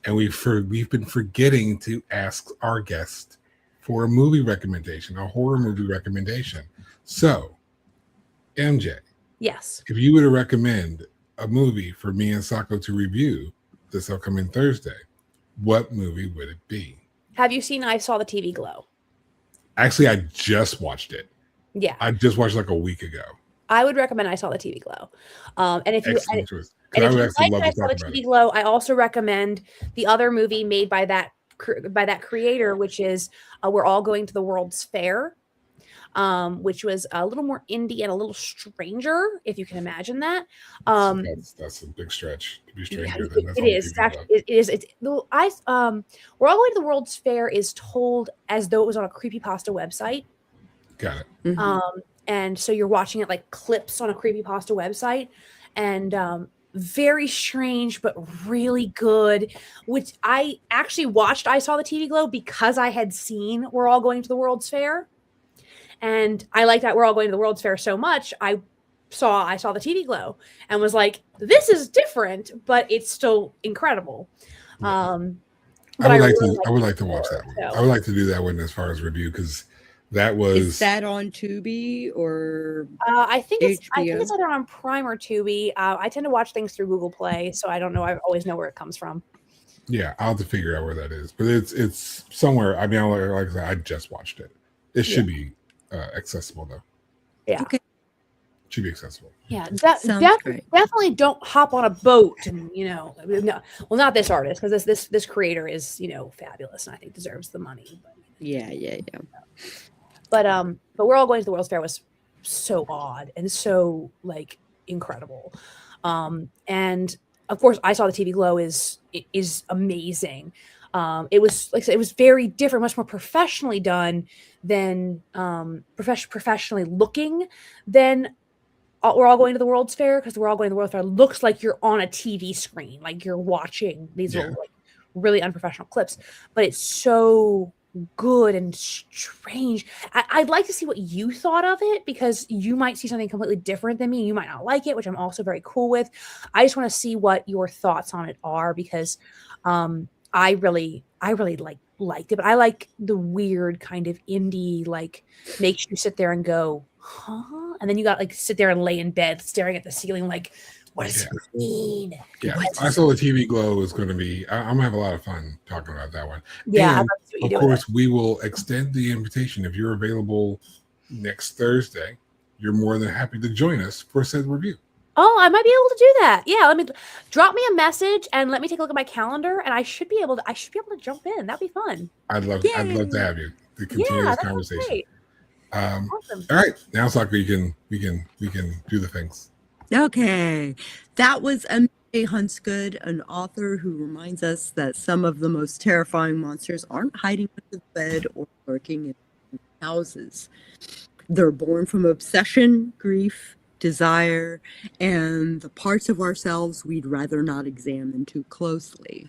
And we've been forgetting to ask our guest for a movie recommendation, a horror movie recommendation. So, MJ. Yes. If you were to recommend a movie for me and Sako to review this upcoming Thursday, what movie would it be? Have you seen I Saw the TV Glow? Actually, I just watched it. Yeah. I just watched it like a week ago. I would recommend I Saw the TV Glow. And if you like I Saw the TV Glow, I also recommend the other movie made by that creator, which is We're All Going to the World's Fair, which was a little more indie and a little stranger, if you can imagine that. That's a big stretch to be stranger than that. It is. It is. We're All Going to the World's Fair is told as though it was on a creepypasta website. Got it. Mm-hmm. And so you're watching it like clips on a creepypasta website, and very strange but really good, which I actually watched I Saw the TV Glow because I had seen We're All Going to the World's Fair, and I liked that We're All Going to the World's Fair so much I saw the TV Glow and was like, this is different, but it's still incredible. I would like to watch that one. So. I would like to do that one as far as review, because that was. Is that on Tubi or? I think it's either on Prime or Tubi. I tend to watch things through Google Play, so I don't know. I always know where it comes from. Yeah, I'll have to figure out where that is, but it's somewhere. I mean, like I said, I just watched it. It should be accessible though. Yeah. Okay. Should be accessible. Yeah, definitely don't hop on a boat and not this artist, because this creator is fabulous and I think deserves the money. But, yeah. But We're All Going to the World's Fair was so odd and so like incredible, and of course I Saw the TV Glow is amazing. It was like I said, it was very different, much more professionally done than professionally looking than We're All Going to the World's Fair, because We're All Going to the World's Fair looks like you're on a TV screen, like you're watching these little, like, really unprofessional clips, but it's so good and strange. I'd like to see what you thought of it, because you might see something completely different than me. You might not like it, which I'm also very cool with. I just want to see what your thoughts on it are, because I really liked it, but I like the weird kind of indie, like makes you sit there and go, huh? And then you got like sit there and lay in bed staring at the ceiling like, what does it mean? Yeah, I Saw the TV Glow is going to be, I'm going to have a lot of fun talking about that one. Yeah, and of course, we will extend the invitation. If you're available next Thursday, you're more than happy to join us for said review. Oh, I might be able to do that. Yeah, let me drop me a message and let me take a look at my calendar, and I should be able to jump in. That'd be fun. I'd love to have you to continue this conversation. Great. Awesome. All right, now Sako, we can do the things. Okay, that was MJ Huntsgood, an author who reminds us that some of the most terrifying monsters aren't hiding under the bed or lurking in houses. They're born from obsession, grief, desire, and the parts of ourselves we'd rather not examine too closely.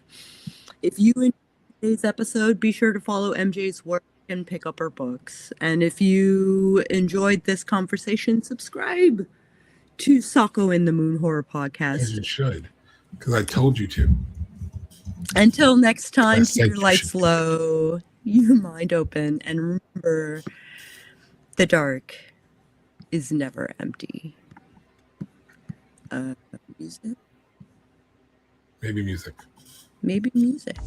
If you enjoyed today's episode, be sure to follow MJ's work and pick up her books. And if you enjoyed this conversation, subscribe to Sako and the Moon Horror Podcast. As you should, because I told you to. Until next time, keep your lights low, your mind open, and remember, the dark is never empty. Music? Maybe music. Maybe music.